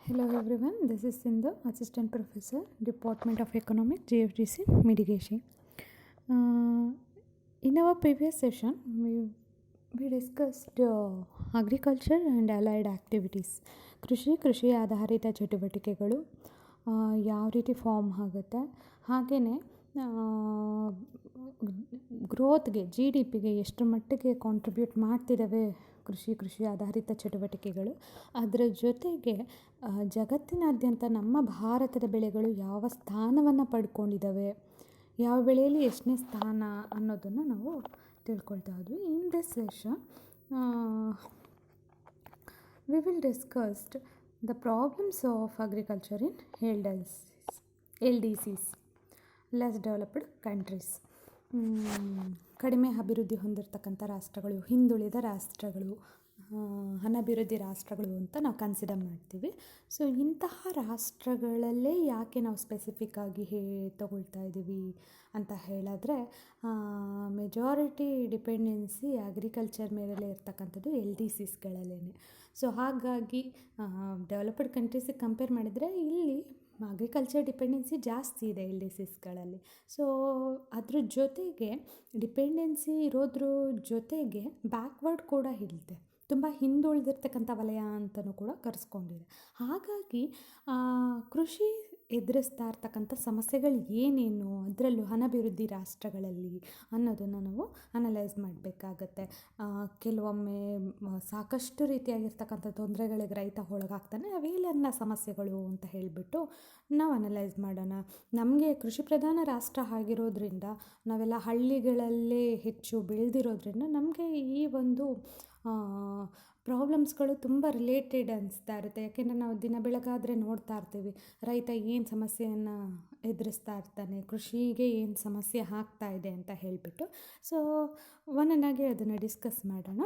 Hello everyone, this is Sindhu, Assistant Professor, Department of Economics, GFDC, Mitigation. In our previous session, we discussed agriculture and allied activities. ಕೃಷಿ ಆಧಾರಿತ ಚಟುವಟಿಕೆಗಳು ಯಾವ ರೀತಿ form ಆಗುತ್ತೆ, ಹಾಗೆಯೇ ಗ್ರೋತ್ಗೆ GDPಗೆ ಎಷ್ಟು ಮಟ್ಟಿಗೆ ಕಾಂಟ್ರಿಬ್ಯೂಟ್ ಮಾಡ್ತಿದ್ದಾವೆ ಕೃಷಿ ಆಧಾರಿತ ಚಟುವಟಿಕೆಗಳು. ಅದರ ಜೊತೆಗೆ ಜಗತ್ತಿನಾದ್ಯಂತ ನಮ್ಮ ಭಾರತದ ಬೆಳೆಗಳು ಯಾವ ಸ್ಥಾನವನ್ನು ಪಡ್ಕೊಂಡಿದ್ದಾವೆ, ಯಾವ ಬೆಳೆಯಲ್ಲಿ ಎಷ್ಟನೇ ಸ್ಥಾನ ಅನ್ನೋದನ್ನು ನಾವು ತಿಳ್ಕೊಳ್ತಾ ಇದ್ವಿ. In this session we will discuss the problems of agriculture in LDCs, less developed countries. ಕಡಿಮೆ ಅಭಿವೃದ್ಧಿ ಹೊಂದಿರತಕ್ಕಂಥ ರಾಷ್ಟ್ರಗಳು, ಹಿಂದುಳಿದ ರಾಷ್ಟ್ರಗಳು, ಅನಭಿವೃದ್ಧಿ ರಾಷ್ಟ್ರಗಳು ಅಂತ ನಾವು ಕನ್ಸಿಡರ್ ಮಾಡ್ತೀವಿ. ಸೊ ಇಂತಹ ರಾಷ್ಟ್ರಗಳಲ್ಲೇ ಯಾಕೆ ನಾವು ಸ್ಪೆಸಿಫಿಕ್ ಆಗಿ ತಗೊಳ್ತಾ ಇದ್ದೀವಿ ಅಂತ ಹೇಳಿದ್ರೆ, ಮೆಜಾರಿಟಿ ಡಿಪೆಂಡೆನ್ಸಿ ಅಗ್ರಿಕಲ್ಚರ್ ಮೇಲೆ ಇರ್ತಕ್ಕಂಥದ್ದು LDCsಗಳಲ್ಲೇ. ಸೊ ಹಾಗಾಗಿ ಡೆವಲಪ್ಡ್ ಕಂಟ್ರೀಸಿಗೆ ಕಂಪೇರ್ ಮಾಡಿದರೆ ಇಲ್ಲಿ ಅಗ್ರಿಕಲ್ಚರ್ ಡಿಪೆಂಡೆನ್ಸಿ ಜಾಸ್ತಿ ಇದೆ LDCsಗಳಲ್ಲಿ. ಸೊ ಅದ್ರ ಜೊತೆಗೆ ಡಿಪೆಂಡೆನ್ಸಿ ಇರೋದ್ರ ಜೊತೆಗೆ ಬ್ಯಾಕ್ವರ್ಡ್ ಕೂಡ ಇದೆ, ತುಂಬ ಹಿಂದುಳಿದಿರ್ತಕ್ಕಂಥ ವಲಯ ಅಂತಲೂ ಕೂಡ ಕರೆಸ್ಕೊಂಡಿದೆ. ಹಾಗಾಗಿ ಕೃಷಿ ಎದುರಿಸ್ತಾ ಇರ್ತಕ್ಕಂಥ ಸಮಸ್ಯೆಗಳು ಏನೇನು, ಅದರಲ್ಲೂ ಅನಭಿವೃದ್ಧಿ ರಾಷ್ಟ್ರಗಳಲ್ಲಿ ಅನ್ನೋದನ್ನು ನಾವು ಅನಲೈಸ್ ಮಾಡಬೇಕಾಗತ್ತೆ. ಕೆಲವೊಮ್ಮೆ ಸಾಕಷ್ಟು ರೀತಿಯಾಗಿರ್ತಕ್ಕಂಥ ತೊಂದರೆಗಳಿಗೆ ರೈತ ಒಳಗಾಗ್ತಾನೆ. ಅವೆಲ್ಲ ಸಮಸ್ಯೆಗಳು ಅಂತ ಹೇಳಿಬಿಟ್ಟು ನಾವು ಅನಲೈಸ್ ಮಾಡೋಣ. ನಮಗೆ ಕೃಷಿ ಪ್ರಧಾನ ರಾಷ್ಟ್ರ ಆಗಿರೋದ್ರಿಂದ, ನಾವೆಲ್ಲ ಹಳ್ಳಿಗಳಲ್ಲೇ ಹೆಚ್ಚು ಬೆಳೆದಿರೋದ್ರಿಂದ ನಮಗೆ ಈ ಒಂದು ಪ್ರಾಬ್ಲಮ್ಸ್ಗಳು ತುಂಬ ರಿಲೇಟೆಡ್ ಅನಿಸ್ತಾ ಇರುತ್ತೆ. ಯಾಕೆಂದರೆ ನಾವು ದಿನ ಬೆಳಗಾದರೆ ನೋಡ್ತಾ ಇರ್ತೀವಿ ರೈತ ಏನು ಸಮಸ್ಯೆಯನ್ನು ಎದುರಿಸ್ತಾ ಇರ್ತಾನೆ, ಕೃಷಿಗೆ ಏನು ಸಮಸ್ಯೆ ಆಗ್ತಾ ಇದೆ ಅಂತ ಹೇಳಿಬಿಟ್ಟು. ಸೊ ಒಂದೊಂದಾಗಿ ಅದನ್ನು ಡಿಸ್ಕಸ್ ಮಾಡೋಣ.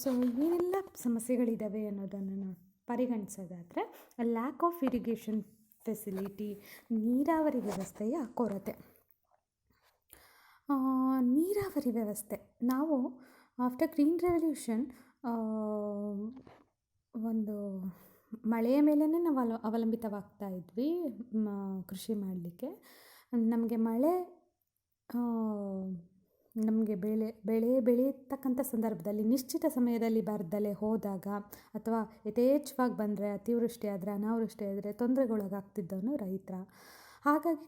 ಸೊ ಏನೆಲ್ಲ ಸಮಸ್ಯೆಗಳಿದ್ದಾವೆ ಅನ್ನೋದನ್ನು ನಾವು ಪರಿಗಣಿಸೋದಾದರೆ, ಲ್ಯಾಕ್ ಆಫ್ ಇರಿಗೇಷನ್ ಫೆಸಿಲಿಟಿ, ನೀರಾವರಿ ವ್ಯವಸ್ಥೆಯ ಕೊರತೆ. ನೀರಾವರಿ ವ್ಯವಸ್ಥೆ, ನಾವು ಆಫ್ಟರ್ ಗ್ರೀನ್ ರೆವಲ್ಯೂಷನ್ ಒಂದು ಮಳೆಯ ಮೇಲೇ ನಾವು ಅವಲಂಬಿತವಾಗ್ತಾ ಇದ್ವಿ ಕೃಷಿ ಮಾಡಲಿಕ್ಕೆ. ನಮಗೆ ಮಳೆ ನಮಗೆ ಬೆಳೆ ಬೆಳೀತಕ್ಕಂಥ ಸಂದರ್ಭದಲ್ಲಿ ನಿಶ್ಚಿತ ಸಮಯದಲ್ಲಿ ಬರದಲ್ಲೇ ಹೋದಾಗ, ಅಥವಾ ಯಥೇಚ್ಛವಾಗಿ ಬಂದರೆ, ಅತಿವೃಷ್ಟಿ ಆದರೆ, ಅನಾವೃಷ್ಟಿ ಆದರೆ ತೊಂದರೆಗೊಳಗಾಗ್ತಿದ್ದವನು ರೈತ. ಹಾಗಾಗಿ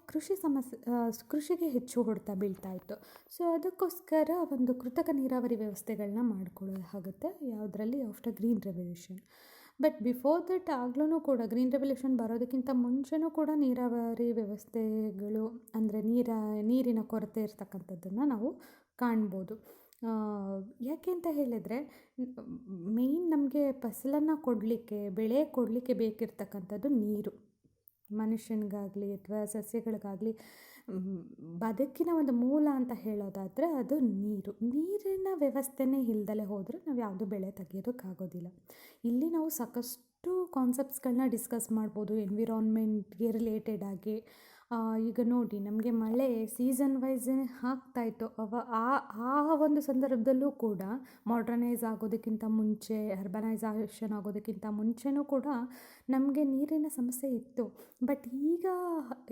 ಕೃಷಿಗೆ ಹೆಚ್ಚು ಹೊಡೆತ ಬೀಳ್ತಾ ಇತ್ತು. ಸೊ ಅದಕ್ಕೋಸ್ಕರ ಒಂದು ಕೃತಕ ನೀರಾವರಿ ವ್ಯವಸ್ಥೆಗಳನ್ನ ಮಾಡ್ಕೊಳ್ಳೋದಾಗುತ್ತೆ ಯಾವುದರಲ್ಲಿ, after green revolution. But before that ಆಗ್ಲೂ ಕೂಡ, ಗ್ರೀನ್ ರೆವಲ್ಯೂಷನ್ ಬರೋದಕ್ಕಿಂತ ಮುಂಚೆನೂ ಕೂಡ ನೀರಾವರಿ ವ್ಯವಸ್ಥೆಗಳು ಅಂದರೆ ನೀರಿನ ಕೊರತೆ ಇರ್ತಕ್ಕಂಥದ್ದನ್ನು ನಾವು ಕಾಣ್ಬೋದು. ಯಾಕೆ ಅಂತ ಹೇಳಿದರೆ, ಮೇಯ್ನ್ ನಮಗೆ ಫಸಲನ್ನು ಕೊಡಲಿಕ್ಕೆ, ಬೆಳೆ ಕೊಡಲಿಕ್ಕೆ ಬೇಕಿರ್ತಕ್ಕಂಥದ್ದು ನೀರು. ಮನುಷ್ಯನಿಗಾಗಲಿ ಅಥವಾ ಸಸ್ಯಗಳಿಗಾಗಲಿ ಬದುಕಿನ ಒಂದು ಮೂಲ ಅಂತ ಹೇಳೋದಾದರೆ ಅದು ನೀರು. ನೀರಿನ ವ್ಯವಸ್ಥೆನೇ ಇಲ್ದಲೇ ಹೋದರೆ ನಾವು ಯಾವುದು ಬೆಳೆ ತೆಗೆಯೋದಕ್ಕಾಗೋದಿಲ್ಲ. ಇಲ್ಲಿ ನಾವು ಸಾಕಷ್ಟು ಕಾನ್ಸೆಪ್ಟ್ಸ್ಗಳನ್ನ ಡಿಸ್ಕಸ್ ಮಾಡ್ಬೋದು ಎನ್ವಿರಾನ್ಮೆಂಟ್ಗೆ ರಿಲೇಟೆಡ್ ಆಗಿ. ಈಗ ನೋಡಿ, ನಮಗೆ ಮಳೆ ಸೀಸನ್ ವೈಸ್ ಆಗ್ತಾಯಿತ್ತು. ಆ ಒಂದು ಸಂದರ್ಭದಲ್ಲೂ ಕೂಡ ಮಾಡ್ರನೈಸ್ ಆಗೋದಕ್ಕಿಂತ ಮುಂಚೆ, ಅರ್ಬನೈಸೇಷನ್ ಆಗೋದಕ್ಕಿಂತ ಮುಂಚೆನೂ ಕೂಡ ನಮಗೆ ನೀರಿನ ಸಮಸ್ಯೆ ಇತ್ತು. ಬಟ್ ಈಗ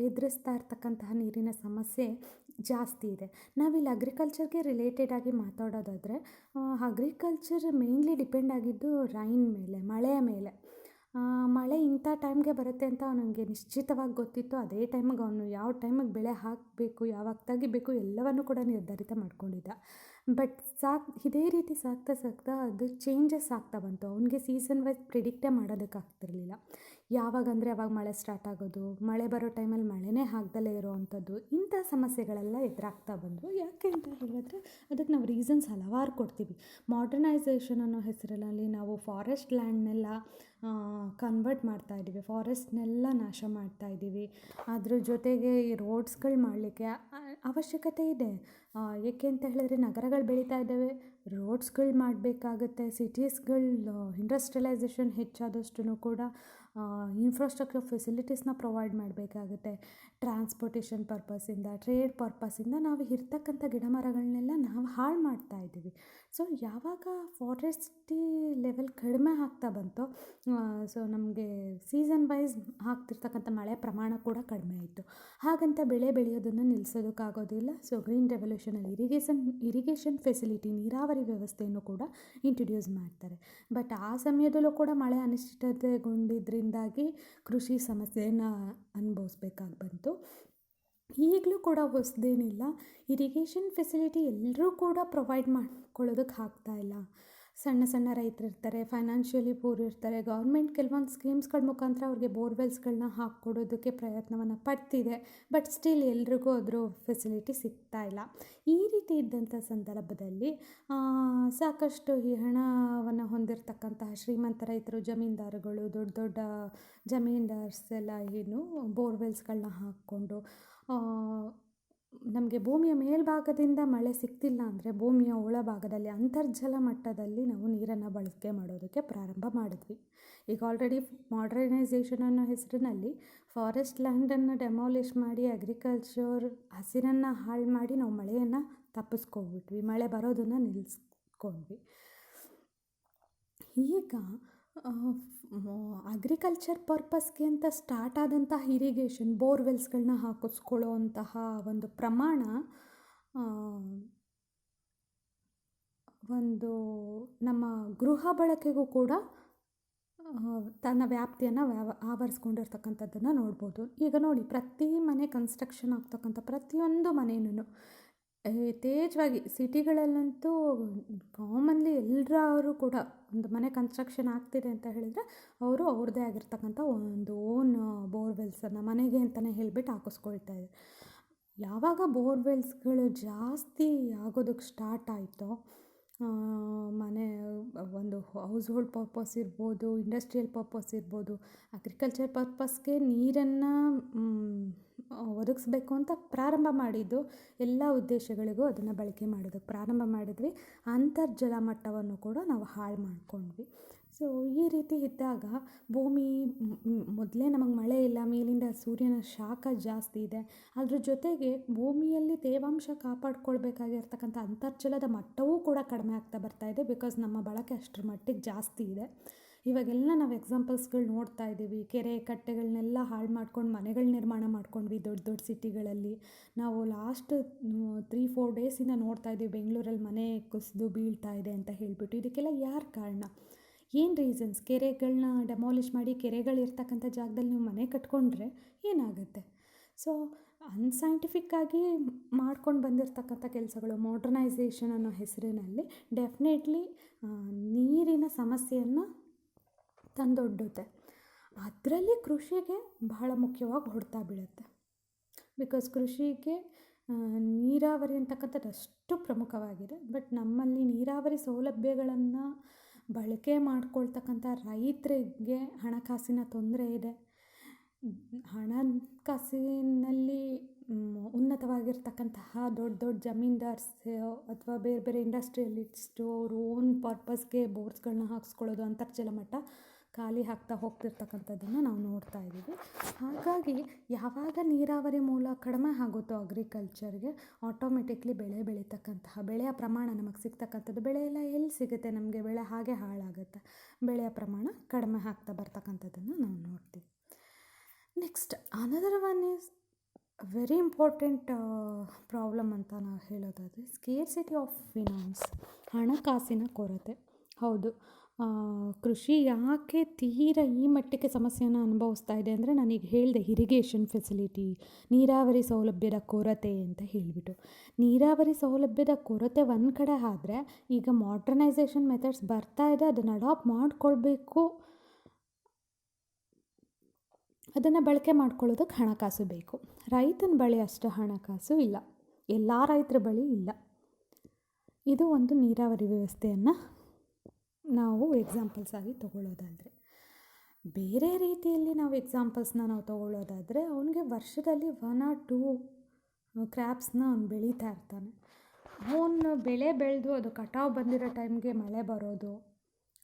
ಎದುರಿಸ್ತಾ ಇರ್ತಕ್ಕಂತಹ ನೀರಿನ ಸಮಸ್ಯೆ ಜಾಸ್ತಿ ಇದೆ. ನಾವಿಲ್ಲಿ ಅಗ್ರಿಕಲ್ಚರ್ಗೆ ರಿಲೇಟೆಡ್ ಆಗಿ ಮಾತಾಡೋದಾದರೆ, ಅಗ್ರಿಕಲ್ಚರ್ ಮೇಯ್ನ್ಲಿ ಡಿಪೆಂಡ್ ಆಗಿದ್ದು ರೈನ್ ಮೇಲೆ, ಮಳೆಯ ಮೇಲೆ. ಮಳೆ ಇಂಥ ಟೈಮ್ಗೆ ಬರುತ್ತೆ ಅಂತ ಅವನಿಗೆ ನಿಶ್ಚಿತವಾಗಿ ಗೊತ್ತಿತ್ತು. ಅದೇ ಟೈಮಿಗೆ ಅವನು ಯಾವ ಟೈಮಿಗೆ ಬೆಳೆ ಹಾಕಬೇಕು, ಯಾವಾಗ ತೆಗಿಬೇಕು ಎಲ್ಲವನ್ನೂ ಕೂಡ ನಿರ್ಧರಿತ ಮಾಡ್ಕೊಂಡಿದ್ದ. ಬಟ್ ಇದೇ ರೀತಿ ಸಾಗ್ತಾ ಅದು ಚೇಂಜಸ್ ಆಗ್ತಾ ಬಂತು. ಅವನಿಗೆ ಸೀಸನ್ ವೈಸ್ ಪ್ರಿಡಿಕ್ಟೇ ಮಾಡೋದಕ್ಕಾಗ್ತಿರ್ಲಿಲ್ಲ. ಯಾವಾಗಂದರೆ ಅವಾಗ ಮಳೆ ಸ್ಟಾರ್ಟ್ ಆಗೋದು, ಮಳೆ ಬರೋ ಟೈಮಲ್ಲಿ ಮಳೆನೇ ಆಗ್ದಲೇ ಇರೋವಂಥದ್ದು, ಇಂಥ ಸಮಸ್ಯೆಗಳೆಲ್ಲ ಎದುರಾಗ್ತಾ ಬಂದವು. ಯಾಕೆ ಅಂತ ಹೇಳಿದ್ರೆ, ಅದಕ್ಕೆ ನಾವು ರೀಸನ್ಸ್ ಹಲವಾರು ಕೊಡ್ತೀವಿ. ಮಾಡ್ರನೈಸೇಷನ್ ಅನ್ನೋ ಹೆಸರಲ್ಲಿ ನಾವು ಫಾರೆಸ್ಟ್ ಲ್ಯಾಂಡ್ನೆಲ್ಲ ಕನ್ವರ್ಟ್ ಮಾಡ್ತಾ ಇದ್ದೀವಿ, ಫಾರೆಸ್ಟ್ನೆಲ್ಲ ನಾಶ ಮಾಡ್ತಾ ಇದ್ದೀವಿ. ಅದ್ರ ಜೊತೆಗೆ ಈ ರೋಡ್ಸ್ಗಳು ಮಾಡಲಿಕ್ಕೆ ಅವಶ್ಯಕತೆ ಇದೆ. ಏಕೆ ಅಂತ ಹೇಳಿದ್ರೆ, ನಗರಗಳು ಬೆಳೀತಾ ಇದ್ದಾವೆ, ರೋಡ್ಸ್ಗಳು ಮಾಡಬೇಕಾಗುತ್ತೆ. ಸಿಟೀಸ್ಗಳು ಇಂಡಸ್ಟ್ರಿಯಲೈಸೇಷನ್ ಹೆಚ್ಚಾದಷ್ಟು ಕೂಡ ಇನ್ಫ್ರಾಸ್ಟ್ರಕ್ಚರ್ ಫೆಸಿಲಿಟೀಸ್ನ ಪ್ರೊವೈಡ್ ಮಾಡಬೇಕಾಗುತ್ತೆ. ಟ್ರಾನ್ಸ್ಪೋರ್ಟೇಷನ್ ಪರ್ಪಸ್ಸಿಂದ, ಟ್ರೇಡ್ ಪರ್ಪಸ್ಸಿಂದ ನಾವು ಇರ್ತಕ್ಕಂಥ ಗಿಡ ಮರಗಳನ್ನೆಲ್ಲ ನಾವು ಹಾಳು ಮಾಡ್ತಾ ಇದ್ದೀವಿ. ಸೊ ಯಾವಾಗ ಫಾರೆಸ್ಟಿ ಲೆವೆಲ್ ಕಡಿಮೆ ಆಗ್ತಾ ಬಂತೋ, ಸೊ ನಮಗೆ ಸೀಸನ್ ವೈಸ್ ಆಗ್ತಿರ್ತಕ್ಕಂಥ ಮಳೆ ಪ್ರಮಾಣ ಕೂಡ ಕಡಿಮೆ ಆಯಿತು. ಹಾಗಂತ ಬೆಳೆ ಬೆಳೆಯೋದನ್ನು ನಿಲ್ಲಿಸೋದಕ್ಕಾಗೋದಿಲ್ಲ. ಸೊ ಗ್ರೀನ್ ರೆವಲ್ಯೂಷನಲ್ಲಿ ಇರಿಗೇಷನ್ ಫೆಸಿಲಿಟಿ, ನೀರಾವರಿ ವ್ಯವಸ್ಥೆಯನ್ನು ಕೂಡ ಇಂಟ್ರೊಡ್ಯೂಸ್ ಮಾಡ್ತಾರೆ. ಬಟ್ ಆ ಸಮಯದಲ್ಲೂ ಕೂಡ ಮಳೆ ಅನಿಶ್ಚಿತತೆಗೊಂಡಿದ್ದರಿಂದಾಗಿ ಕೃಷಿ ಸಮಸ್ಯೆಯನ್ನು ಅನುಭವಿಸ್ಬೇಕಾಗಿ ಬಂತು. ಈಗಲೂ ಕೂಡ ಹೊಸದೇನಿಲ್ಲ. ಇರಿಗೇಷನ್ ಫೆಸಿಲಿಟಿ ಎಲ್ಲರೂ ಕೂಡ ಪ್ರೊವೈಡ್ ಮಾಡ್ಕೊಳ್ಳೋದಕ್ಕೆ ಆಗ್ತಾಯಿಲ್ಲ. ಸಣ್ಣ ಸಣ್ಣ ರೈತರು ಇರ್ತಾರೆ, ಫೈನಾನ್ಷಿಯಲಿ ಪೂರ್ ಇರ್ತಾರೆ. ಗೌರ್ಮೆಂಟ್ ಕೆಲವೊಂದು ಸ್ಕೀಮ್ಸ್ಗಳ ಮುಖಾಂತರ ಅವ್ರಿಗೆ ಬೋರ್ವೆಲ್ಸ್ಗಳನ್ನ ಹಾಕ್ಕೊಡೋದಕ್ಕೆ ಪ್ರಯತ್ನವನ್ನು ಪಡ್ತಿದೆ. ಬಟ್ ಸ್ಟಿಲ್ ಎಲ್ರಿಗೂ ಅದ್ರ ಫೆಸಿಲಿಟಿ ಸಿಗ್ತಾಯಿಲ್ಲ. ಈ ರೀತಿ ಇದ್ದಂಥ ಸಂದರ್ಭದಲ್ಲಿ ಸಾಕಷ್ಟು ಈ ಹಣವನ್ನು ಹೊಂದಿರತಕ್ಕಂತಹ ಶ್ರೀಮಂತ ರೈತರು, ಜಮೀನ್ದಾರುಗಳು, ದೊಡ್ಡ ದೊಡ್ಡ ಜಮೀನ್ದಾರ್ಸ್ ಎಲ್ಲ ಏನು ಬೋರ್ವೆಲ್ಸ್ಗಳನ್ನ ಹಾಕ್ಕೊಂಡು ನಮಗೆ ಭೂಮಿಯ ಮೇಲ್ಭಾಗದಿಂದ ಮಳೆ ಸಿಗ್ತಿಲ್ಲ ಅಂದರೆ ಭೂಮಿಯ ಒಳಭಾಗದಲ್ಲಿ ಅಂತರ್ಜಲ ಮಟ್ಟದಲ್ಲಿ ನಾವು ನೀರನ್ನು ಬಳಕೆ ಮಾಡೋದಕ್ಕೆ ಪ್ರಾರಂಭ ಮಾಡಿದ್ವಿ. ಈಗ ಆಲ್ರೆಡಿ ಮಾಡರ್ನೈಸೇಷನ್ ಅನ್ನೋ ಹೆಸರಿನಲ್ಲಿ ಫಾರೆಸ್ಟ್ ಲ್ಯಾಂಡನ್ನು ಡೆಮಾಲಿಷ್ ಮಾಡಿ ಅಗ್ರಿಕಲ್ಚರ್ ಹಸಿರನ್ನು ಹಾಳು ಮಾಡಿ ನಾವು ಮಳೆಯನ್ನು ತಪ್ಪಿಸ್ಕೊಂಡ್ಬಿಟ್ವಿ, ಮಳೆ ಬರೋದನ್ನು ನಿಲ್ಲಿಸ್ಕೊಂಡ್ವಿ. ಈಗ ಅಗ್ರಿಕಲ್ಚರ್ ಪರ್ಪಸ್ಗೆ ಅಂತ ಸ್ಟಾರ್ಟ್ ಆದಂತಹ ಇರಿಗೇಷನ್ ಬೋರ್ವೆಲ್ಸ್ಗಳನ್ನ ಹಾಕಿಸ್ಕೊಳ್ಳೋ ಅಂತಹ ಒಂದು ಪ್ರಮಾಣ ಒಂದು ನಮ್ಮ ಗೃಹ ಬಳಕೆಗೂ ಕೂಡ ತನ್ನ ವ್ಯಾಪ್ತಿಯನ್ನು ಆವರಿಸ್ಕೊಂಡಿರ್ತಕ್ಕಂಥದ್ದನ್ನು ನೋಡ್ಬೋದು. ಈಗ ನೋಡಿ, ಪ್ರತಿ ಮನೆ ಕನ್ಸ್ಟ್ರಕ್ಷನ್ ಆಗ್ತಕ್ಕಂಥ ಪ್ರತಿಯೊಂದು ಮನೆಯೂ ಯಥೇಚ್ಛವಾಗಿ ಸಿಟಿಗಳಲ್ಲಂತೂ ಕಾಮನ್ಲಿ ಎಲ್ಲರೂ ಕೂಡ ಒಂದು ಮನೆ ಕನ್ಸ್ಟ್ರಕ್ಷನ್ ಆಗ್ತಿದೆ ಅಂತ ಹೇಳಿದರೆ ಅವರು ಅವ್ರದ್ದೇ ಆಗಿರ್ತಕ್ಕಂಥ ಒಂದು ಓನ್ ಬೋರ್ವೆಲ್ಸನ್ನು ಮನೆಗೆ ಅಂತಲೇ ಹೇಳಿಬಿಟ್ಟು ಹಾಕಿಸ್ಕೊಳ್ತಾ ಇದ್ದಾರೆ. ಯಾವಾಗ ಬೋರ್ವೆಲ್ಸ್ಗಳು ಜಾಸ್ತಿ ಆಗೋದಕ್ಕೆ ಸ್ಟಾರ್ಟ್ ಆಯಿತೋ, ಮನೆ ಒಂದು ಹೌಸ್ ಹೋಲ್ಡ್ ಪರ್ಪಸ್ ಇರ್ಬೋದು, ಇಂಡಸ್ಟ್ರಿಯಲ್ ಪರ್ಪಸ್ ಇರ್ಬೋದು, ಅಗ್ರಿಕಲ್ಚರ್ ಪರ್ಪಸ್ಗೆ ನೀರನ್ನು ಒದಗಿಸ್ಬೇಕು ಅಂತ ಪ್ರಾರಂಭ ಮಾಡಿದ್ದು ಎಲ್ಲ ಉದ್ದೇಶಗಳಿಗೂ ಅದನ್ನು ಬಳಕೆ ಮಾಡೋದಕ್ಕೆ ಪ್ರಾರಂಭ ಮಾಡಿದ್ವಿ. ಅಂತರ್ಜಲ ಮಟ್ಟವನ್ನು ಕೂಡ ನಾವು ಹಾಳು ಮಾಡ್ಕೊಂಡ್ವಿ. ಸೊ ಈ ರೀತಿ ಇದ್ದಾಗ ಭೂಮಿ ಮೊದಲೇ ನಮಗೆ ಮಳೆ ಇಲ್ಲ, ಮೇಲಿಂದ ಸೂರ್ಯನ ಶಾಖ ಜಾಸ್ತಿ ಇದೆ, ಅದ್ರ ಜೊತೆಗೆ ಭೂಮಿಯಲ್ಲಿ ತೇವಾಂಶ ಕಾಪಾಡ್ಕೊಳ್ಬೇಕಾಗಿರ್ತಕ್ಕಂಥ ಅಂತರ್ಜಲದ ಮಟ್ಟವೂ ಕೂಡ ಕಡಿಮೆ ಆಗ್ತಾ ಬರ್ತಾ ಇದೆ. ಬಿಕಾಸ್ ನಮ್ಮ ಬಳಕೆ ಅಷ್ಟರ ಮಟ್ಟಿಗೆ ಜಾಸ್ತಿ ಇದೆ. ಇವಾಗೆಲ್ಲ ನಾವು ಎಕ್ಸಾಂಪಲ್ಸ್ಗಳು ನೋಡ್ತಾ ಇದ್ದೀವಿ. ಕೆರೆ ಕಟ್ಟೆಗಳನ್ನೆಲ್ಲ ಹಾಳು ಮಾಡ್ಕೊಂಡು ಮನೆಗಳ ನಿರ್ಮಾಣ ಮಾಡ್ಕೊಂಡ್ವಿ ದೊಡ್ಡ ದೊಡ್ಡ ಸಿಟಿಗಳಲ್ಲಿ. ನಾವು ಲಾಸ್ಟ್ 3-4 ಡೇಸಿಂದ ನೋಡ್ತಾ ಇದ್ದೀವಿ ಬೆಂಗಳೂರಲ್ಲಿ ಮನೆ ಕುಸಿದು ಬೀಳ್ತಾ ಇದೆ ಅಂತ ಹೇಳಿಬಿಟ್ಟು. ಇದಕ್ಕೆಲ್ಲ ಯಾರು ಕಾರಣ? ಏನು ರೀಸನ್ಸ್? ಕೆರೆಗಳನ್ನ ಡೆಮಾಲಿಷ್ ಮಾಡಿ ಕೆರೆಗಳಿರ್ತಕ್ಕಂಥ ಜಾಗದಲ್ಲಿ ನೀವು ಮನೆ ಕಟ್ಕೊಂಡ್ರೆ ಏನಾಗುತ್ತೆ? ಸೊ ಅನ್ಸೈಂಟಿಫಿಕ್ಕಾಗಿ ಮಾಡ್ಕೊಂಡು ಬಂದಿರತಕ್ಕಂಥ ಕೆಲಸಗಳು ಮಾಡರ್ನೈಸೇಷನ್ ಅನ್ನೋ ಹೆಸರಿನಲ್ಲಿ ಡೆಫಿನೆಟ್ಲಿ ನೀರಿನ ಸಮಸ್ಯೆಯನ್ನು ತಂದೊಡ್ಡುತ್ತೆ. ಅದರಲ್ಲಿ ಕೃಷಿಗೆ ಬಹಳ ಮುಖ್ಯವಾಗಿ ಹೊಡ್ತಾ ಬೀಳುತ್ತೆ. ಬಿಕಾಸ್ ಕೃಷಿಗೆ ನೀರಾವರಿ ಅಂತಕ್ಕಂಥದ್ದು ಅಷ್ಟು ಪ್ರಮುಖವಾಗಿದೆ. ಬಟ್ ನಮ್ಮಲ್ಲಿ ನೀರಾವರಿ ಸೌಲಭ್ಯಗಳನ್ನು ಬಳಕೆ ಮಾಡ್ಕೊಳ್ತಕ್ಕಂಥ ರೈತರಿಗೆ ಹಣಕಾಸಿನ ತೊಂದರೆ ಇದೆ. ಹಣಕಾಸಿನಲ್ಲಿ ಉನ್ನತವಾಗಿರ್ತಕ್ಕಂತಹ ದೊಡ್ಡ ದೊಡ್ಡ ಜಮೀನ್ದಾರ್ಸ್ ಅಥವಾ ಬೇರೆ ಬೇರೆ ಇಂಡಸ್ಟ್ರಿಯಲಿಸ್ಟು ಅವರು ಓನ್ ಪರ್ಪಸ್ಗೆ ಬೋರ್ಸ್ಗಳನ್ನ ಹಾಕ್ಸ್ಕೊಳ್ಳೋದು, ಅಂತರ್ಜಲ ಮಟ್ಟ ಖಾಲಿ ಆಗ್ತಾ ಹೋಗ್ತಿರ್ತಕ್ಕಂಥದ್ದನ್ನು ನಾವು ನೋಡ್ತಾ ಇದ್ದೀವಿ. ಹಾಗಾಗಿ ಯಾವಾಗ ನೀರಾವರಿ ಮೂಲ ಕಡಿಮೆ ಆಗುತ್ತೋ ಅಗ್ರಿಕಲ್ಚರ್ಗೆ, ಆಟೋಮೆಟಿಕ್ಲಿ ಬೆಳೆ ಬೆಳೀತಕ್ಕಂತಹ ಬೆಳೆಯ ಪ್ರಮಾಣ ನಮಗೆ ಸಿಗ್ತಕ್ಕಂಥದ್ದು, ಬೆಳೆ ಎಲ್ಲ ಎಲ್ಲಿ ಸಿಗುತ್ತೆ ನಮಗೆ? ಬೆಳೆ ಹಾಗೆ ಹಾಳಾಗುತ್ತೆ. ಬೆಳೆಯ ಪ್ರಮಾಣ ಕಡಿಮೆ ಆಗ್ತಾ ಬರ್ತಕ್ಕಂಥದ್ದನ್ನು ನಾವು ನೋಡ್ತೀವಿ. Next another one is very important problem ಅಂತ ನಾವು ಹೇಳೋದಾದರೆ ಸ್ಕೇರ್ಸಿಟಿ ಆಫ್ ಫಿನಾನ್ಸ್, ಹಣಕಾಸಿನ ಕೊರತೆ. ಹೌದು, ಕೃಷಿ ಯಾಕೆ ತೀರ ಈ ಮಟ್ಟಕ್ಕೆ ಸಮಸ್ಯೆಯನ್ನು ಅನುಭವಿಸ್ತಾ ಇದೆ ಅಂದರೆ, ನಾನೀಗ ಹೇಳಿದೆ ಇರಿಗೇಷನ್ ಫೆಸಿಲಿಟಿ, ನೀರಾವರಿ ಸೌಲಭ್ಯದ ಕೊರತೆ ಅಂತ ಹೇಳಿಬಿಟ್ಟು. ನೀರಾವರಿ ಸೌಲಭ್ಯದ ಕೊರತೆ ಒಂದು ಕಡೆ ಆದರೆ, ಈಗ ಮಾಡರ್ನೈಸೇಷನ್ ಮೆಥಡ್ಸ್ ಬರ್ತಾ ಇದೆ, ಅದನ್ನು ಅಡಾಪ್ಟ್ ಮಾಡ್ಕೊಳ್ಬೇಕು. ಅದನ್ನು ಬಳಕೆ ಮಾಡ್ಕೊಳ್ಳೋದಕ್ಕೆ ಹಣಕಾಸು ಬೇಕು. ರೈತನ ಬಳಿ ಅಷ್ಟು ಹಣಕಾಸು ಇಲ್ಲ, ಎಲ್ಲ ರೈತರ ಬಳಿ ಇಲ್ಲ. ಇದು ಒಂದು ನೀರಾವರಿ ವ್ಯವಸ್ಥೆಯನ್ನು ನಾವು ಎಕ್ಸಾಂಪಲ್ಸ್ ಆಗಿ ತೊಗೊಳ್ಳೋದಾದರೆ. ಬೇರೆ ರೀತಿಯಲ್ಲಿ ನಾವು ಎಕ್ಸಾಂಪಲ್ಸ್ನ ನಾವು ತೊಗೊಳ್ಳೋದಾದರೆ, ಅವನಿಗೆ ವರ್ಷದಲ್ಲಿ 1 or 2 ಕ್ರಾಪ್ಸ್ನ ಅವ್ನು ಬೆಳೀತಾ ಇರ್ತಾನೆ. ಅವನು ಬೆಳೆ ಬೆಳೆದು ಅದು ಕಟಾವು ಬಂದಿರೋ ಟೈಮ್ಗೆ ಮಳೆ ಬರೋದು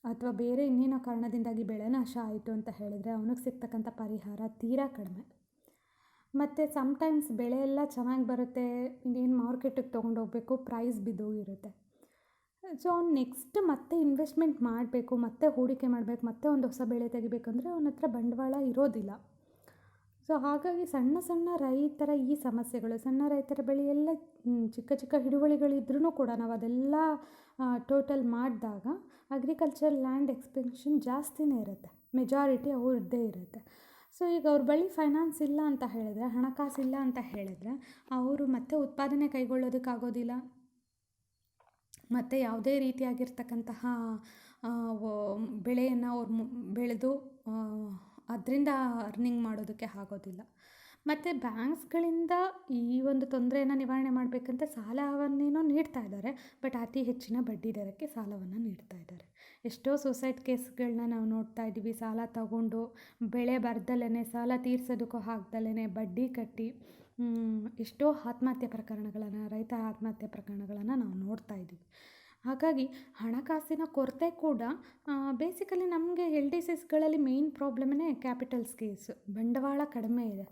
ಅಥವಾ ಬೇರೆ ಇನ್ನೇನೋ ಕಾರಣದಿಂದಾಗಿ ಬೆಳೆ ನಾಶ ಆಯಿತು ಅಂತ ಹೇಳಿದರೆ ಅವನಿಗೆ ಸಿಗ್ತಕ್ಕಂಥ ಪರಿಹಾರ ತೀರಾ ಕಡಿಮೆ. ಮತ್ತು ಸಮ್ಟೈಮ್ಸ್ ಬೆಳೆ ಎಲ್ಲ ಚೆನ್ನಾಗಿ ಬರುತ್ತೆ, ಇನ್ನೇನು ಮಾರ್ಕೆಟಿಗೆ ತೊಗೊಂಡೋಗ್ಬೇಕು, ಪ್ರೈಸ್ ಬಿದ್ದೋಗಿರುತ್ತೆ. ಸೊ ಅವ್ನು ನೆಕ್ಸ್ಟ್ ಮತ್ತೆ ಇನ್ವೆಸ್ಟ್ಮೆಂಟ್ ಮಾಡಬೇಕು, ಮತ್ತೆ ಹೂಡಿಕೆ ಮಾಡಬೇಕು, ಮತ್ತೆ ಒಂದು ಹೊಸ ಬೆಳೆ ತೆಗಿಬೇಕಂದ್ರೆ ಅವನ ಹತ್ರ ಬಂಡವಾಳ ಇರೋದಿಲ್ಲ. ಸೊ ಹಾಗಾಗಿ ಸಣ್ಣ ಸಣ್ಣ ರೈತರ ಈ ಸಮಸ್ಯೆಗಳು, ಸಣ್ಣ ರೈತರ ಬೆಳೆ ಎಲ್ಲ ಚಿಕ್ಕ ಚಿಕ್ಕ ಹಿಡುವಳಿಗಳಿದ್ರೂ ಕೂಡ ನಾವು ಅದೆಲ್ಲ ಟೋಟಲ್ ಮಾಡಿದಾಗ ಅಗ್ರಿಕಲ್ಚರ್ ಲ್ಯಾಂಡ್ ಎಕ್ಸ್ಪೆನ್ಷನ್ ಜಾಸ್ತಿನೇ ಇರುತ್ತೆ, ಮೆಜಾರಿಟಿ ಅವ್ರದ್ದೇ ಇರುತ್ತೆ. ಸೊ ಈಗ ಅವ್ರ ಬಳಿ ಫೈನಾನ್ಸ್ ಇಲ್ಲ ಅಂತ ಹೇಳಿದ್ರೆ, ಹಣಕಾಸಿಲ್ಲ ಅಂತ ಹೇಳಿದ್ರೆ ಅವರು ಮತ್ತೆ ಉತ್ಪಾದನೆ ಕೈಗೊಳ್ಳೋದಕ್ಕಾಗೋದಿಲ್ಲ, ಮತ್ತು ಯಾವುದೇ ರೀತಿಯಾಗಿರ್ತಕ್ಕಂತಹ ಬೆಳೆಯನ್ನು ಅವ್ರು ಬೆಳೆದು ಅದರಿಂದ ಅರ್ನಿಂಗ್ ಮಾಡೋದಕ್ಕೆ ಆಗೋದಿಲ್ಲ. ಮತ್ತು ಬ್ಯಾಂಕ್ಸ್ಗಳಿಂದ ಈ ಒಂದು ತೊಂದರೆಯನ್ನು ನಿವಾರಣೆ ಮಾಡಬೇಕಂತ ಸಾಲವನ್ನೇನೋ ನೀಡ್ತಾ ಇದ್ದಾರೆ, ಬಟ್ ಅತಿ ಹೆಚ್ಚಿನ ಬಡ್ಡಿ ದರಕ್ಕೆ ಸಾಲವನ್ನು ನೀಡ್ತಾ ಇದ್ದಾರೆ. ಎಷ್ಟೋ ಸೂಸೈಡ್ ಕೇಸ್ಗಳನ್ನ ನಾವು ನೋಡ್ತಾ ಇದ್ದೀವಿ. ಸಾಲ ತಗೊಂಡು ಬೆಳೆ ಬರ್ದಲೇ, ಸಾಲ ತೀರ್ಸೋದಕ್ಕೂ ಆಗ್ದಲೇ ಬಡ್ಡಿ ಕಟ್ಟಿ ಎಷ್ಟೋ ಆತ್ಮಹತ್ಯೆ ಪ್ರಕರಣಗಳನ್ನು, ರೈತ ಆತ್ಮಹತ್ಯೆ ಪ್ರಕರಣಗಳನ್ನು ನಾವು ನೋಡ್ತಾ ಇದ್ದೀವಿ. ಹಾಗಾಗಿ ಹಣಕಾಸಿನ ಕೊರತೆ ಕೂಡ ಬೇಸಿಕಲಿ ನಮಗೆ LDCsಗಳಲ್ಲಿ ಮೇಯ್ನ್ ಪ್ರಾಬ್ಲಮೇ ಕ್ಯಾಪಿಟಲ್ ಸ್ಕೇಲ್ಸ್, ಬಂಡವಾಳ ಕಡಿಮೆ ಇದೆ.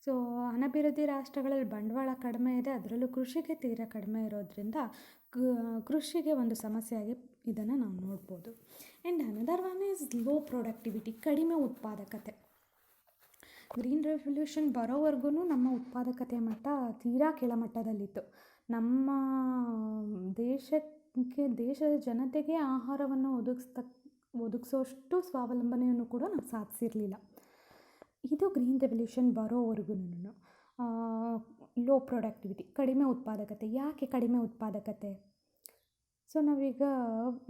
ಸೊ ಅನಭಿವೃದ್ಧಿ ರಾಷ್ಟ್ರಗಳಲ್ಲಿ ಬಂಡವಾಳ ಕಡಿಮೆ ಇದೆ, ಅದರಲ್ಲೂ ಕೃಷಿಗೆ ತೀರಾ ಕಡಿಮೆ ಇರೋದ್ರಿಂದ ಕೃಷಿಗೆ ಒಂದು ಸಮಸ್ಯೆಯಾಗಿ ಇದನ್ನು ನಾವು ನೋಡ್ಬೋದು. And another one is low productivity, ಕಡಿಮೆ ಉತ್ಪಾದಕತೆ. ಗ್ರೀನ್ ರೆವಲ್ಯೂಷನ್ ಬರೋವರೆಗೂ ನಮ್ಮ ಉತ್ಪಾದಕತೆ ಮಟ್ಟ ತೀರಾ ಕೆಳಮಟ್ಟದಲ್ಲಿತ್ತು. ನಮ್ಮ ದೇಶದ ಜನತೆಗೆ ಆಹಾರವನ್ನು ಒದಗಿಸೋಷ್ಟು ಸ್ವಾವಲಂಬನೆಯನ್ನು ಕೂಡ ನಾವು ಸಾಧಿಸಿರಲಿಲ್ಲ. ಇದು ಗ್ರೀನ್ ರೆವಲ್ಯೂಷನ್ ಬರೋವರೆಗೂ ಲೋ ಪ್ರೊಡಕ್ಟಿವಿಟಿ, ಕಡಿಮೆ ಉತ್ಪಾದಕತೆ. ಯಾಕೆ ಕಡಿಮೆ ಉತ್ಪಾದಕತೆ? ಸೊ ನಾವೀಗ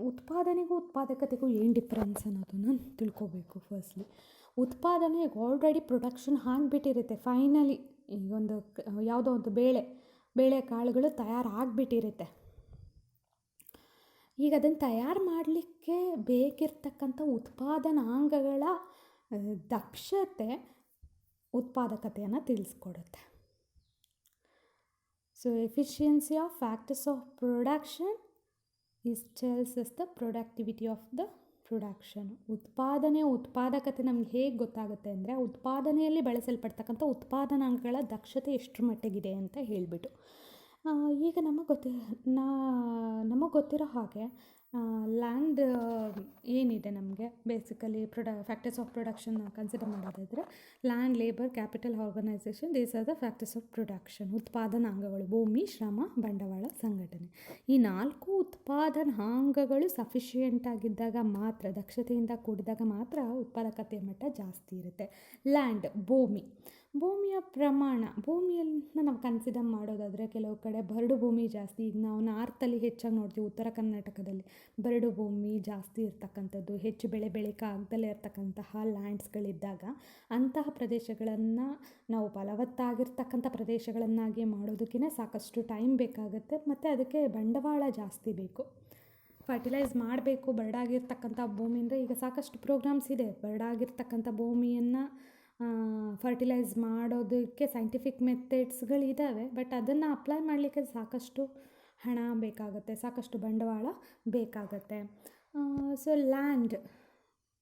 ಉತ್ಪಾದನೆಗೂ ಉತ್ಪಾದಕತೆಗೂ ಏನು ಡಿಫ್ರೆನ್ಸ್ ಅನ್ನೋದನ್ನು ತಿಳ್ಕೊಬೇಕು. ಫಸ್ಟ್ಲಿ ಉತ್ಪಾದನೆ ಆಲ್ರೆಡಿ ಪ್ರೊಡಕ್ಷನ್ ಆಗಿಬಿಟ್ಟಿರುತ್ತೆ. ಫೈನಲಿ ಈಗೊಂದು ಯಾವುದೋ ಒಂದು ಬೇಳೆ ಕಾಳುಗಳು ತಯಾರಾಗಿಬಿಟ್ಟಿರುತ್ತೆ. ಈಗ ಅದನ್ನು ತಯಾರು ಮಾಡಲಿಕ್ಕೆ ಬೇಕಿರ್ತಕ್ಕಂಥ ಉತ್ಪಾದನಾಂಗಗಳ ದಕ್ಷತೆ ಉತ್ಪಾದಕತೆಯನ್ನು ತಿಳಿಸ್ಕೊಡುತ್ತೆ. So efficiency of factors of production tells us the productivity of the production. ಉತ್ಪಾದಕತೆ ನಮ್ಗೆ ಹೇಗೆ ಗೊತ್ತಾಗುತ್ತೆ ಅಂದರೆ, ಉತ್ಪಾದನೆಯಲ್ಲಿ ಬಳಸಲ್ಪಡ್ತಕ್ಕಂಥ ಉತ್ಪಾದನಾಂಗಗಳ ದಕ್ಷತೆ ಎಷ್ಟರ ಮಟ್ಟಿಗಿದೆ ಅಂತ ಹೇಳಿಬಿಟ್ಟು. ಈಗ ನಮಗೆ ಗೊತ್ತಿರೋ ಹಾಗೆ ಲ್ಯಾಂಡ್ ಏನಿದೆ ನಮಗೆ basically factors of production consider ಮಾಡೋದಾದರೆ land, labour, capital, organisation, these are the factors of production. ಉತ್ಪಾದನಾಂಗಗಳು ಭೂಮಿ, ಶ್ರಮ, ಬಂಡವಾಳ, ಸಂಘಟನೆ. ಈ 4 ಉತ್ಪಾದನಾಂಗಗಳು ಸಫಿಷಿಯೆಂಟ್ ಆಗಿದ್ದಾಗ ಮಾತ್ರ, ದಕ್ಷತೆಯಿಂದ ಕೂಡಿದಾಗ ಮಾತ್ರ ಉತ್ಪಾದಕತೆಯ ಮಟ್ಟ ಜಾಸ್ತಿ ಇರುತ್ತೆ. ಲ್ಯಾಂಡ್, ಭೂಮಿಯ ಪ್ರಮಾಣ, ಭೂಮಿಯನ್ನು ನಾವು ಕನ್ಸಿಡರ್ ಮಾಡೋದಾದರೆ ಕೆಲವು ಕಡೆ ಬರಡು ಭೂಮಿ ಜಾಸ್ತಿ. ಈಗ ನಾವು ನಾರ್ತಲ್ಲಿ ಹೆಚ್ಚಾಗಿ ನೋಡ್ತೀವಿ, ಉತ್ತರ ಕರ್ನಾಟಕದಲ್ಲಿ ಬರಡು ಭೂಮಿ ಜಾಸ್ತಿ ಇರ್ತಕ್ಕಂಥದ್ದು, ಹೆಚ್ಚು ಬೆಳೆ ಬೆಳೀಕಾಗ್ದಲೇ ಇರ್ತಕ್ಕಂತಹ ಲ್ಯಾಂಡ್ಸ್ಗಳಿದ್ದಾಗ ಅಂತಹ ಪ್ರದೇಶಗಳನ್ನು ನಾವು ಫಲವತ್ತಾಗಿರ್ತಕ್ಕಂಥ ಪ್ರದೇಶಗಳನ್ನಾಗಿ ಮಾಡೋದಕ್ಕಿಂತ ಸಾಕಷ್ಟು ಟೈಮ್ ಬೇಕಾಗುತ್ತೆ, ಮತ್ತು ಅದಕ್ಕೆ ಬಂಡವಾಳ ಜಾಸ್ತಿ ಬೇಕು. ಫರ್ಟಿಲೈಸ್ ಮಾಡಬೇಕು ಬರಡಾಗಿರ್ತಕ್ಕಂಥ ಭೂಮಿಯಿಂದ. ಈಗ ಸಾಕಷ್ಟು ಪ್ರೋಗ್ರಾಮ್ಸ್ ಇದೆ, ಬರಡಾಗಿರ್ತಕ್ಕಂಥ ಭೂಮಿಯನ್ನು ಫರ್ಟಿಲೈಸ್ ಮಾಡೋದಕ್ಕೆ ಸೈಂಟಿಫಿಕ್ ಮೆಥಡ್ಸ್ಗಳಿದ್ದಾವೆ, ಬಟ್ ಅದನ್ನು ಅಪ್ಲೈ ಮಾಡಲಿಕ್ಕೆ ಸಾಕಷ್ಟು ಹಣ ಬೇಕಾಗುತ್ತೆ, ಸಾಕಷ್ಟು ಬಂಡವಾಳ ಬೇಕಾಗುತ್ತೆ. ಸೊ ಲ್ಯಾಂಡ್,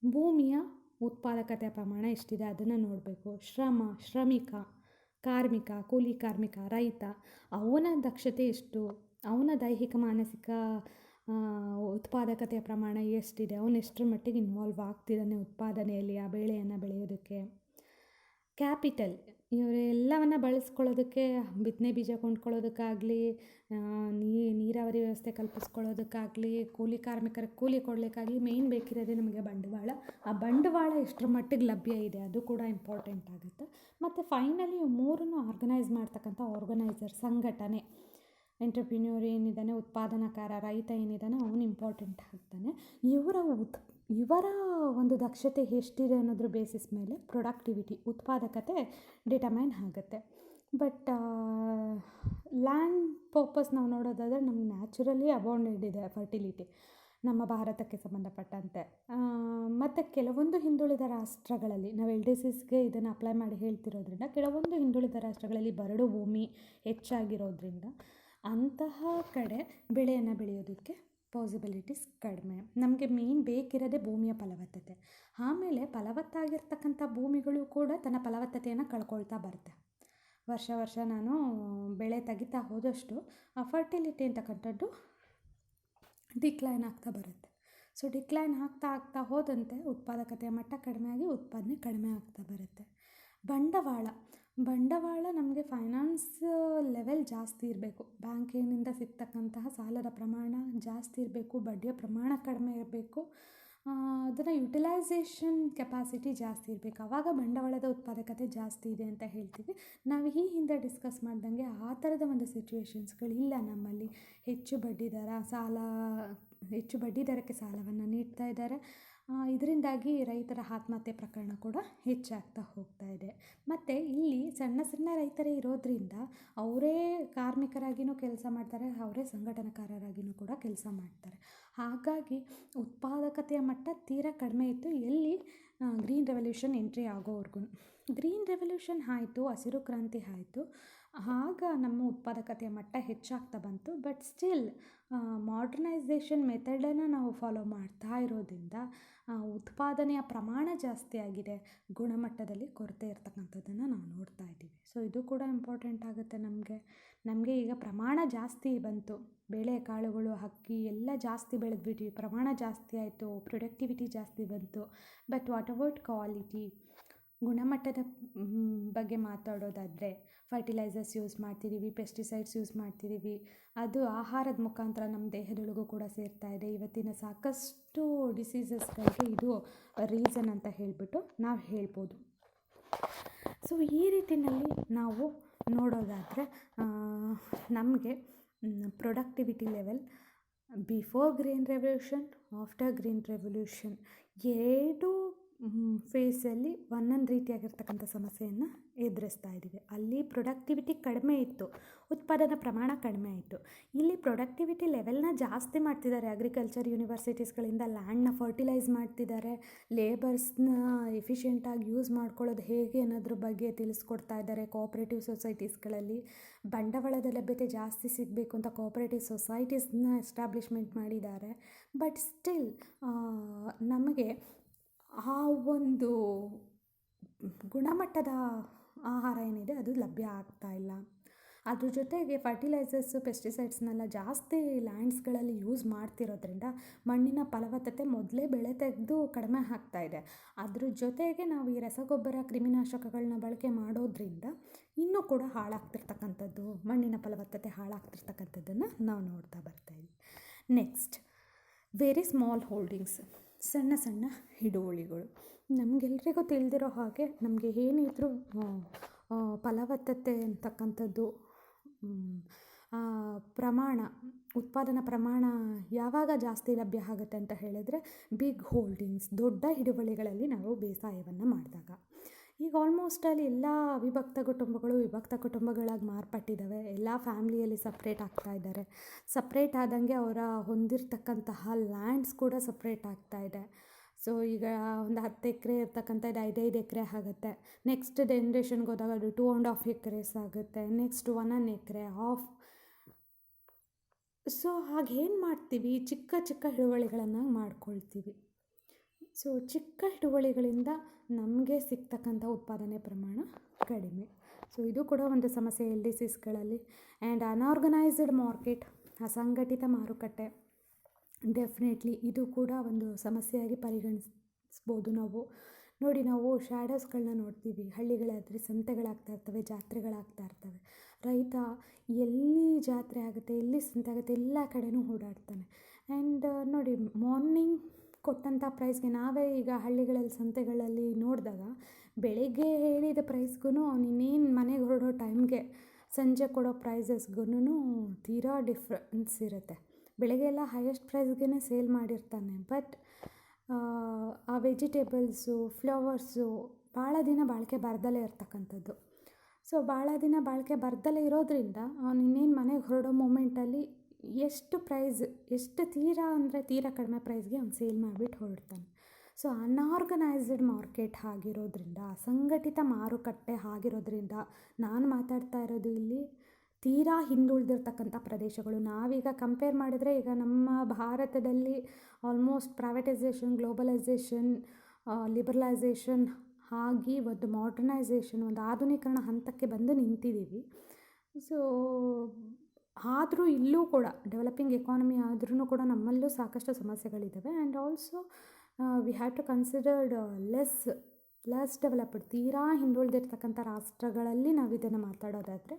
ಭೂಮಿಯ ಉತ್ಪಾದಕತೆಯ ಪ್ರಮಾಣ ಎಷ್ಟಿದೆ ಅದನ್ನು ನೋಡಬೇಕು. ಶ್ರಮಿಕ, ಕಾರ್ಮಿಕ, ಕೂಲಿ ಕಾರ್ಮಿಕ, ರೈತ, ಅವನ ದಕ್ಷತೆ ಎಷ್ಟು, ಅವನ ದೈಹಿಕ ಮಾನಸಿಕ ಉತ್ಪಾದಕತೆಯ ಪ್ರಮಾಣ ಎಷ್ಟಿದೆ, ಅವನು ಎಷ್ಟರ ಮಟ್ಟಿಗೆ ಇನ್ವಾಲ್ವ್ ಆಗ್ತಿದ್ದಾನೆ ಉತ್ಪಾದನೆಯಲ್ಲಿ ಆ ಬೆಳೆಯನ್ನು ಬೆಳೆಯೋದಕ್ಕೆ. ಕ್ಯಾಪಿಟಲ್, ಇವರೆಲ್ಲವನ್ನು ಬಳಸ್ಕೊಳ್ಳೋದಕ್ಕೆ, ಬಿತ್ತನೆ ಬೀಜ ಕೊಂಡ್ಕೊಳ್ಳೋದಕ್ಕಾಗಲಿ, ನೀರಾವರಿ ವ್ಯವಸ್ಥೆ ಕಲ್ಪಿಸ್ಕೊಳ್ಳೋದಕ್ಕಾಗಲಿ, ಕೂಲಿ ಕಾರ್ಮಿಕರಿಗೆ ಕೂಲಿ ಕೊಡಲಿಕ್ಕಾಗಲಿ ಮೇಯ್ನ್ ಬೇಕಿರೋದೇ ನಮಗೆ ಬಂಡವಾಳ. ಆ ಬಂಡವಾಳ ಎಷ್ಟರ ಮಟ್ಟಿಗೆ ಲಭ್ಯ ಇದೆ ಅದು ಕೂಡ ಇಂಪಾರ್ಟೆಂಟ್ ಆಗುತ್ತೆ. ಮತ್ತು ಫೈನಲಿ 3 ಆರ್ಗನೈಸ್ ಮಾಡ್ತಕ್ಕಂಥ ಆರ್ಗನೈಸರ್, ಸಂಘಟನೆ, ಎಂಟರ್ಪ್ರಿನ್ಯೂರ್ ಏನಿದ್ದಾನೆ, ಉತ್ಪಾದನಾಕಾರ, ರೈತ ಏನಿದ್ದಾನೆ ಅವನು ಇಂಪಾರ್ಟೆಂಟ್ ಆಗ್ತಾನೆ. ಇವರ ಒಂದು ದಕ್ಷತೆ ಎಷ್ಟಿದೆ ಅನ್ನೋದ್ರ ಬೇಸಿಸ್ ಮೇಲೆ ಪ್ರೊಡಕ್ಟಿವಿಟಿ, ಉತ್ಪಾದಕತೆ ಡಿಟರ್ಮೈನ್ ಆಗುತ್ತೆ. ಬಟ್ ಲ್ಯಾಂಡ್ ಪರ್ಪಸ್ ನಾವು ನೋಡೋದಾದರೆ ನಮಗೆ ನ್ಯಾಚುರಲಿ ಅಬೌಂಡೆಡ್ ಇದೆ ಫರ್ಟಿಲಿಟಿ ನಮ್ಮ ಭಾರತಕ್ಕೆ ಸಂಬಂಧಪಟ್ಟಂತೆ. ಮತ್ತು ಕೆಲವೊಂದು ಹಿಂದುಳಿದ ರಾಷ್ಟ್ರಗಳಲ್ಲಿ, ನಾವು LDCsಗೆ ಇದನ್ನು ಅಪ್ಲೈ ಮಾಡಿ ಹೇಳ್ತಿರೋದ್ರಿಂದ, ಕೆಲವೊಂದು ಹಿಂದುಳಿದ ರಾಷ್ಟ್ರಗಳಲ್ಲಿ ಬರಡು ಭೂಮಿ ಹೆಚ್ಚಾಗಿರೋದ್ರಿಂದ ಅಂತಹ ಕಡೆ ಬೆಳೆಯನ್ನು ಬೆಳೆಯೋದಕ್ಕೆ ಪಾಸಿಬಿಲಿಟೀಸ್ ಕಡಿಮೆ. ನಮಗೆ ಮೇನ್ ಬೇಕಿರೋದೇ ಭೂಮಿಯ ಫಲವತ್ತತೆ. ಆಮೇಲೆ ಫಲವತ್ತಾಗಿರ್ತಕ್ಕಂಥ ಭೂಮಿಗಳು ಕೂಡ ತನ್ನ ಫಲವತ್ತತೆಯನ್ನು ಕಳ್ಕೊಳ್ತಾ ಬರುತ್ತೆ. ವರ್ಷ ನಾನು ಬೆಳೆ ತೆಗಿತಾ ಹೋದಷ್ಟು ಆ ಫರ್ಟಿಲಿಟಿ ಅಂತಕ್ಕಂಥದ್ದು ಡಿಕ್ಲೈನ್ ಆಗ್ತಾ ಬರುತ್ತೆ. ಸೊ ಡಿಕ್ಲೈನ್ ಆಗ್ತಾ ಹೋದಂತೆ ಉತ್ಪಾದಕತೆಯ ಮಟ್ಟ ಕಡಿಮೆ ಆಗಿ ಉತ್ಪಾದನೆ ಕಡಿಮೆ ಆಗ್ತಾ ಬರುತ್ತೆ. ಬಂಡವಾಳ ನಮಗೆ ಫೈನಾನ್ಸ್ ಲೆವೆಲ್ ಜಾಸ್ತಿ ಇರಬೇಕು. ಬ್ಯಾಂಕಿನಿಂದ ಸಿಗ್ತಕ್ಕಂತಹ ಸಾಲದ ಪ್ರಮಾಣ ಜಾಸ್ತಿ ಇರಬೇಕು, ಬಡ್ಡಿಯ ಪ್ರಮಾಣ ಕಡಿಮೆ ಇರಬೇಕು, ಅದನ್ನು ಯುಟಿಲೈಸೇಷನ್ ಕೆಪಾಸಿಟಿ ಜಾಸ್ತಿ ಇರಬೇಕು. ಆವಾಗ ಬಂಡವಾಳದ ಉತ್ಪಾದಕತೆ ಜಾಸ್ತಿ ಇದೆ ಅಂತ ಹೇಳ್ತೀವಿ. ನಾವು ಈ ಹಿಂದೆ ಡಿಸ್ಕಸ್ ಮಾಡ್ದಂಗೆ ಆ ಥರದ ಒಂದು ಸಿಚುವೇಶನ್ಸ್ಗಳಿಲ್ಲ ನಮ್ಮಲ್ಲಿ. ಹೆಚ್ಚು ಬಡ್ಡಿ ದರಕ್ಕೆ ಸಾಲವನ್ನು ನೀಡ್ತಾ ಇದ್ದಾರೆ. ಇದರಿಂದಾಗಿ ರೈತರ ಆತ್ಮಹತ್ಯೆ ಪ್ರಕರಣ ಕೂಡ ಹೆಚ್ಚಾಗ್ತಾ ಹೋಗ್ತಾ ಇದೆ. ಮತ್ತು ಇಲ್ಲಿ ಸಣ್ಣ ರೈತರೇ ಇರೋದ್ರಿಂದ ಅವರೇ ಕಾರ್ಮಿಕರಾಗಿಯೂ ಕೆಲಸ ಮಾಡ್ತಾರೆ, ಅವರೇ ಸಂಘಟನಾಕಾರರಾಗಿಯೂ ಕೂಡ ಕೆಲಸ ಮಾಡ್ತಾರೆ. ಹಾಗಾಗಿ ಉತ್ಪಾದಕತೆಯ ಮಟ್ಟ ತೀರಾ ಕಡಿಮೆ ಇತ್ತು ಎಲ್ಲಿ ಗ್ರೀನ್ ರೆವಲ್ಯೂಷನ್ ಎಂಟ್ರಿ ಆಗೋವರೆಗೂ. ಗ್ರೀನ್ ರೆವಲ್ಯೂಷನ್ ಆಯಿತು, ಹಸಿರು ಕ್ರಾಂತಿ ಆಯಿತು, ಆಗ ನಮ್ಮ ಉತ್ಪಾದಕತೆಯ ಮಟ್ಟ ಹೆಚ್ಚಾಗ್ತಾ ಬಂತು. ಬಟ್ ಸ್ಟಿಲ್ ಮಾಡ್ರನೈಸೇಷನ್ ಮೆಥಡನ್ನು ನಾವು ಫಾಲೋ ಮಾಡ್ತಾ ಇರೋದ್ರಿಂದ ಉತ್ಪಾದನೆಯ ಪ್ರಮಾಣ ಜಾಸ್ತಿ ಆಗಿದೆ, ಗುಣಮಟ್ಟದಲ್ಲಿ ಕೊರತೆ ಇರ್ತಕ್ಕಂಥದ್ದನ್ನು ನಾವು ನೋಡ್ತಾ ಇದ್ದೀವಿ. ಸೊ ಇದು ಕೂಡ ಇಂಪಾರ್ಟೆಂಟ್ ಆಗುತ್ತೆ ನಮಗೆ ಈಗ ಪ್ರಮಾಣ ಜಾಸ್ತಿ ಬಂತು, ಬೇಳೆ ಕಾಳುಗಳು ಅಕ್ಕಿ ಎಲ್ಲ ಜಾಸ್ತಿ ಬೆಳೆದ್ಬಿಟ್ವಿ, ಪ್ರಮಾಣ ಜಾಸ್ತಿ ಆಯಿತು, ಪ್ರೊಡಕ್ಟಿವಿಟಿ ಜಾಸ್ತಿ ಬಂತು. ಬಟ್ ವಾಟ್ ಅಬೌಟ್ ಕ್ವಾಲಿಟಿ, ಗುಣಮಟ್ಟದ ಬಗ್ಗೆ ಮಾತಾಡೋದಾದರೆ ಫರ್ಟಿಲೈಸರ್ಸ್ ಯೂಸ್ ಮಾಡ್ತಿದ್ದೀವಿ, ಪೆಸ್ಟಿಸೈಡ್ಸ್ ಯೂಸ್ ಮಾಡ್ತಿದ್ದೀವಿ, ಅದು ಆಹಾರದ ಮುಖಾಂತರ ನಮ್ಮ ದೇಹದೊಳಗೂ ಕೂಡ ಸೇರ್ತಾ ಇದೆ. ಇವತ್ತಿನ ಸಾಕಷ್ಟು ಡಿಸೀಸಸ್ಗಳಿಗೆ ಇದು ರೀಸನ್ ಅಂತ ಹೇಳಿಬಿಟ್ಟು ನಾವು ಹೇಳ್ಬೋದು. ಸೊ ಈ ರೀತಿಯಲ್ಲಿ ನಾವು ನೋಡೋದಾದರೆ ನಮಗೆ productivity level before green revolution, after green revolution ಎರಡು ಫೇಸಲ್ಲಿ ಒಂದೊಂದು ರೀತಿಯಾಗಿರ್ತಕ್ಕಂಥ ಸಮಸ್ಯೆಯನ್ನು ಎದುರಿಸ್ತಾ ಇದ್ದೀವಿ. ಅಲ್ಲಿ ಪ್ರೊಡಕ್ಟಿವಿಟಿ ಕಡಿಮೆ ಇತ್ತು, ಉತ್ಪಾದನಾ ಪ್ರಮಾಣ ಕಡಿಮೆ ಆಯಿತು. ಇಲ್ಲಿ ಪ್ರೊಡಕ್ಟಿವಿಟಿ ಲೆವೆಲ್ನ ಜಾಸ್ತಿ ಮಾಡ್ತಿದ್ದಾರೆ. ಅಗ್ರಿಕಲ್ಚರ್ ಯೂನಿವರ್ಸಿಟೀಸ್ಗಳಿಂದ ಲ್ಯಾಂಡ್ನ ಫರ್ಟಿಲೈಸ್ ಮಾಡ್ತಿದ್ದಾರೆ, ಲೇಬರ್ಸ್ನ ಎಫಿಷಿಯೆಂಟಾಗಿ ಯೂಸ್ ಮಾಡ್ಕೊಳ್ಳೋದು ಹೇಗೆ ಅನ್ನೋದ್ರ ಬಗ್ಗೆ ತಿಳಿಸ್ಕೊಡ್ತಾ ಇದ್ದಾರೆ. ಕೋಆಪ್ರೇಟಿವ್ ಸೊಸೈಟೀಸ್ಗಳಲ್ಲಿ ಬಂಡವಾಳದ ಲಭ್ಯತೆ ಜಾಸ್ತಿ ಸಿಗಬೇಕು ಅಂತ ಕೋಆಪ್ರೇಟಿವ್ ಸೊಸೈಟೀಸ್ನ ಎಸ್ಟಾಬ್ಲಿಷ್ಮೆಂಟ್ ಮಾಡಿದ್ದಾರೆ. ಬಟ್ ಸ್ಟಿಲ್ ನಮಗೆ ಆ ಒಂದು ಗುಣಮಟ್ಟದ ಆಹಾರ ಏನಿದೆ ಅದು ಲಭ್ಯ ಆಗ್ತಾ ಇಲ್ಲ. ಅದ್ರ ಜೊತೆಗೆ ಫರ್ಟಿಲೈಸರ್ಸು, ಪೆಸ್ಟಿಸೈಡ್ಸ್ನೆಲ್ಲ ಜಾಸ್ತಿ ಲ್ಯಾಂಡ್ಸ್ಗಳಲ್ಲಿ ಯೂಸ್ ಮಾಡ್ತಿರೋದ್ರಿಂದ ಮಣ್ಣಿನ ಫಲವತ್ತತೆ ಮೊದಲೇ ಬೆಳೆ ತೆಗೆದು ಕಡಿಮೆ ಆಗ್ತಾ ಇದೆ. ಅದ್ರ ಜೊತೆಗೆ ನಾವು ಈ ರಸಗೊಬ್ಬರ, ಕ್ರಿಮಿನಾಶಕಗಳನ್ನ ಬಳಕೆ ಮಾಡೋದ್ರಿಂದ ಇನ್ನೂ ಕೂಡ ಹಾಳಾಗ್ತಿರ್ತಕ್ಕಂಥದ್ದು, ಮಣ್ಣಿನ ಫಲವತ್ತತೆ ಹಾಳಾಗ್ತಿರ್ತಕ್ಕಂಥದ್ದನ್ನು ನಾವು ನೋಡ್ತಾ ಬರ್ತಾಯಿದ್ವಿ. ನೆಕ್ಸ್ಟ್, ವೆರಿ ಸ್ಮಾಲ್ ಹೋಲ್ಡಿಂಗ್ಸ್, ಸಣ್ಣ ಹಿಡುವಳಿಗಳು. ನಮಗೆಲ್ರಿಗೂ ತಿಳಿದಿರೋ ಹಾಗೆ ನಮಗೆ ಏನಿದ್ರೂ ಫಲವತ್ತತೆ ಅಂತಕ್ಕಂಥದ್ದು ಉತ್ಪಾದನಾ ಪ್ರಮಾಣ ಯಾವಾಗ ಜಾಸ್ತಿ ಲಭ್ಯ ಆಗುತ್ತೆ ಅಂತ ಹೇಳಿದ್ರೆ ಬಿಗ್ ಹೋಲ್ಡಿಂಗ್ಸ್, ದೊಡ್ಡ ಹಿಡುವಳಿಗಳಲ್ಲಿ ನಾವು ಬೇಸಾಯವನ್ನು ಮಾಡಿದಾಗ. ಈಗ ಆಲ್ಮೋಸ್ಟ್ ಅಲ್ಲಿ ಎಲ್ಲ ವಿಭಕ್ತ ಕುಟುಂಬಗಳಾಗಿ ಮಾರ್ಪಟ್ಟಿದ್ದಾವೆ. ಎಲ್ಲ ಫ್ಯಾಮ್ಲಿಯಲ್ಲಿ ಸಪ್ರೇಟ್ ಆಗ್ತಾ ಇದ್ದಾರೆ. ಸಪ್ರೇಟ್ ಆದಂಗೆ ಅವರ ಹೊಂದಿರತಕ್ಕಂತಹ ಲ್ಯಾಂಡ್ಸ್ ಕೂಡ ಸಪ್ರೇಟ್ ಆಗ್ತಾ ಇದೆ. ಸೊ ಈಗ ಒಂದು 10 ಎಕರೆ ಇರ್ತಕ್ಕಂಥದ್ದು 5 ಎಕರೆ ಆಗುತ್ತೆ. ನೆಕ್ಸ್ಟ್ ಜನ್ರೇಷನ್ಗೆ ಹೋದಾಗ ಅದು 2.5 ಎಕರೆಸ್ ಆಗುತ್ತೆ. ನೆಕ್ಸ್ಟ್ 1 ಎಕರೆ ಹಾಫ್. ಸೊ ಹಾಗೇನು ಮಾಡ್ತೀವಿ, ಚಿಕ್ಕ ಹಿಡುವಳಿಗಳನ್ನು ಮಾಡ್ಕೊಳ್ತೀವಿ. ಸೊ ಚಿಕ್ಕ ಹಿಡುವಳಿಗಳಿಂದ ನಮಗೆ ಸಿಗ್ತಕ್ಕಂಥ ಉತ್ಪಾದನೆ ಪ್ರಮಾಣ ಕಡಿಮೆ. ಸೊ ಇದು ಕೂಡ ಒಂದು ಸಮಸ್ಯೆ LDCsಗಳಲ್ಲಿ. ಆ್ಯಂಡ್ ಅನ್ಆರ್ಗನೈಸ್ಡ್ ಮಾರ್ಕೆಟ್, ಅಸಂಘಟಿತ ಮಾರುಕಟ್ಟೆ, ಡೆಫಿನೆಟ್ಲಿ ಇದು ಕೂಡ ಒಂದು ಸಮಸ್ಯೆಯಾಗಿ ಪರಿಗಣಿಸ್ಬೋದು ನಾವು. ನೋಡಿ, ನಾವು ಶ್ಯಾಡೋಸ್ಗಳನ್ನ ನೋಡ್ತೀವಿ. ಹಳ್ಳಿಗಳಾದರೆ ಸಂತೆಗಳಾಗ್ತಾ ಇರ್ತವೆ, ಜಾತ್ರೆಗಳಾಗ್ತಾ ಇರ್ತವೆ. ರೈತ ಎಲ್ಲಿ ಜಾತ್ರೆ ಆಗುತ್ತೆ, ಎಲ್ಲಿ ಸಂತೆ ಆಗುತ್ತೆ, ಎಲ್ಲ ಕಡೆನೂ ಓಡಾಡ್ತಾನೆ. ಆ್ಯಂಡ್ ನೋಡಿ, ಮಾರ್ನಿಂಗ್ ಕೊಟ್ಟಂಥ ಪ್ರೈಸ್ಗೆ ನಾವೇ ಈಗ ಹಳ್ಳಿಗಳಲ್ಲಿ ಸಂತೆಗಳಲ್ಲಿ ನೋಡಿದಾಗ ಬೆಳಗ್ಗೆ ಹೇಳಿದ ಪ್ರೈಸ್ಗೂ ಇನ್ನೇನು ಮನೆಗೆ ಹೊರಡೋ ಟೈಮ್ಗೆ ಸಂಜೆ ಕೊಡೋ ಪ್ರೈಸಸ್ಗೂ ತೀರಾ ಡಿಫ್ರೆನ್ಸ್ ಇರುತ್ತೆ. ಬೆಳಗ್ಗೆ ಎಲ್ಲ ಹೈಯೆಸ್ಟ್ ಪ್ರೈಸ್ಗೆ ಸೇಲ್ ಮಾಡಿರ್ತಾನೆ. ಬಟ್ ಆ ವೆಜಿಟೇಬಲ್ಸು, ಫ್ಲವರ್ಸು ಭಾಳ ದಿನ ಬಾಳಿಕೆ ಬರ್ದಲೇ ಇರ್ತಕ್ಕಂಥದ್ದು. ಸೊ ಭಾಳ ದಿನ ಬಾಳಿಕೆ ಬರ್ದಲೇ ಇರೋದ್ರಿಂದ ಅವನು ಇನ್ನೇನು ಮನೆಗೆ ಹೊರಡೋ ಮೂಮೆಂಟಲ್ಲಿ ಎಷ್ಟು ತೀರಾ ಕಡಿಮೆ ಪ್ರೈಸ್ಗೆ ಅವ್ನು ಸೇಲ್ ಮಾಡಿಬಿಟ್ಟು ಹೊರಡ್ತಾನೆ. ಸೊ ಅನ್ಆರ್ಗನೈಸ್ಡ್ ಮಾರ್ಕೆಟ್ ಆಗಿರೋದ್ರಿಂದ, ಅಸಂಘಟಿತ ಮಾರುಕಟ್ಟೆ ಆಗಿರೋದ್ರಿಂದ, ನಾನು ಮಾತಾಡ್ತಾ ಇರೋದು ಇಲ್ಲಿ ತೀರಾ ಹಿಂದುಳಿದಿರ್ತಕ್ಕಂಥ ಪ್ರದೇಶಗಳು. ನಾವೀಗ ಕಂಪೇರ್ ಮಾಡಿದರೆ ಈಗ ನಮ್ಮ ಭಾರತದಲ್ಲಿ ಆಲ್ಮೋಸ್ಟ್ ಪ್ರೈವೇಟೈಸೇಷನ್, ಗ್ಲೋಬಲೈಸೇಷನ್, ಲಿಬರಲೈಸೇಷನ್ ಆಗಿ ಒಂದು ಮಾಡ್ರನೈಸೇಷನ್, ಒಂದು ಆಧುನೀಕರಣ ಹಂತಕ್ಕೆ ಬಂದು ನಿಂತಿದ್ದೀವಿ. ಸೊ ಆದರೂ ಇಲ್ಲೂ ಕೂಡ ಡೆವಲಪಿಂಗ್ ಎಕಾನಮಿ ಆದ್ರೂ ಕೂಡ ನಮ್ಮಲ್ಲೂ ಸಾಕಷ್ಟು ಸಮಸ್ಯೆಗಳಿದ್ದಾವೆ. And also we have to considered less developed, ತೀರಾ ಹಿಂದುಳಿದಿರ್ತಕ್ಕಂಥ ರಾಷ್ಟ್ರಗಳಲ್ಲಿ ನಾವು ಇದನ್ನು ಮಾತಾಡೋದಾದರೆ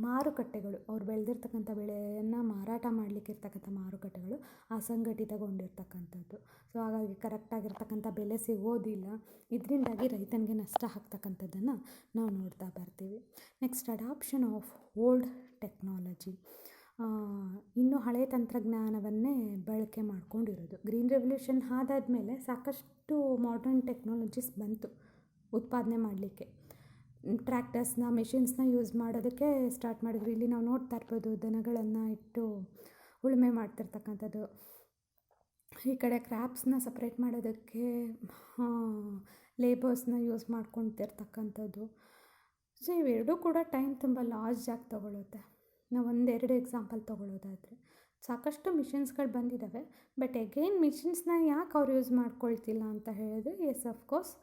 ಮಾರುಕಟ್ಟೆಗಳು, ಅವ್ರು ಬೆಳೆದಿರ್ತಕ್ಕಂಥ ಬೆಳೆಯನ್ನು ಮಾರಾಟ ಮಾಡಲಿಕ್ಕೆ ಇರ್ತಕ್ಕಂಥ ಮಾರುಕಟ್ಟೆಗಳು ಅಸಂಘಟಿತಗೊಂಡಿರ್ತಕ್ಕಂಥದ್ದು. ಸೊ ಹಾಗಾಗಿ ಕರೆಕ್ಟಾಗಿರ್ತಕ್ಕಂಥ ಬೆಲೆ ಸಿಗೋದಿಲ್ಲ. ಇದರಿಂದಾಗಿ ರೈತನಿಗೆ ನಷ್ಟ ಆಗ್ತಕ್ಕಂಥದ್ದನ್ನು ನಾವು ನೋಡ್ತಾ ಬರ್ತೀವಿ. Next, adoption of old technology. ಇನ್ನೂ ಹಳೆಯ ತಂತ್ರಜ್ಞಾನವನ್ನೇ ಬಳಕೆ ಮಾಡ್ಕೊಂಡಿರೋದು. ಗ್ರೀನ್ ರೆವಲ್ಯೂಷನ್ ಆದಾದಮೇಲೆ ಸಾಕಷ್ಟು ಮಾಡರ್ನ್ ಟೆಕ್ನಾಲಜೀಸ್ ಬಂತು ಉತ್ಪಾದನೆ ಮಾಡಲಿಕ್ಕೆ. ಟ್ರ್ಯಾಕ್ಟರ್ಸ್ನ, ಮೆಷಿನ್ಸ್ನ ಯೂಸ್ ಮಾಡೋದಕ್ಕೆ ಸ್ಟಾರ್ಟ್ ಮಾಡಿದ್ರು. ಇಲ್ಲಿ ನಾವು ನೋಡ್ತಾ ಇರ್ಬೋದು, ದನಗಳನ್ನು ಇಟ್ಟು ಉಳುಮೆ ಮಾಡ್ತಿರ್ತಕ್ಕಂಥದ್ದು. ಈ ಕಡೆ ಕ್ರಾಪ್ಸ್ನ ಸಪ್ರೇಟ್ ಮಾಡೋದಕ್ಕೆ ಲೇಬರ್ಸ್ನ ಯೂಸ್ ಮಾಡ್ಕೊತಿರ್ತಕ್ಕಂಥದ್ದು. ಸೊ ಇವೆರಡೂ ಕೂಡ ಟೈಮ್ ತುಂಬ ಲಾರ್ಜ್ ಆಗಿ ತೊಗೊಳುತ್ತೆ. ನಾವು ಒಂದೆರಡು ಎಕ್ಸಾಂಪಲ್ ತೊಗೊಳ್ಳೋದಾದರೆ ಸಾಕಷ್ಟು ಮಿಷಿನ್ಸ್ಗಳು ಬಂದಿದ್ದಾವೆ. ಬಟ್ ಅಗೇನ್ ಮಿಷಿನ್ಸ್ನ ಯಾಕೆ ಅವ್ರು ಯೂಸ್ ಮಾಡ್ಕೊಳ್ತಿಲ್ಲ ಅಂತ ಹೇಳಿದ್ರೆ, ಎಸ್ ಅಫ್ಕೋರ್ಸ್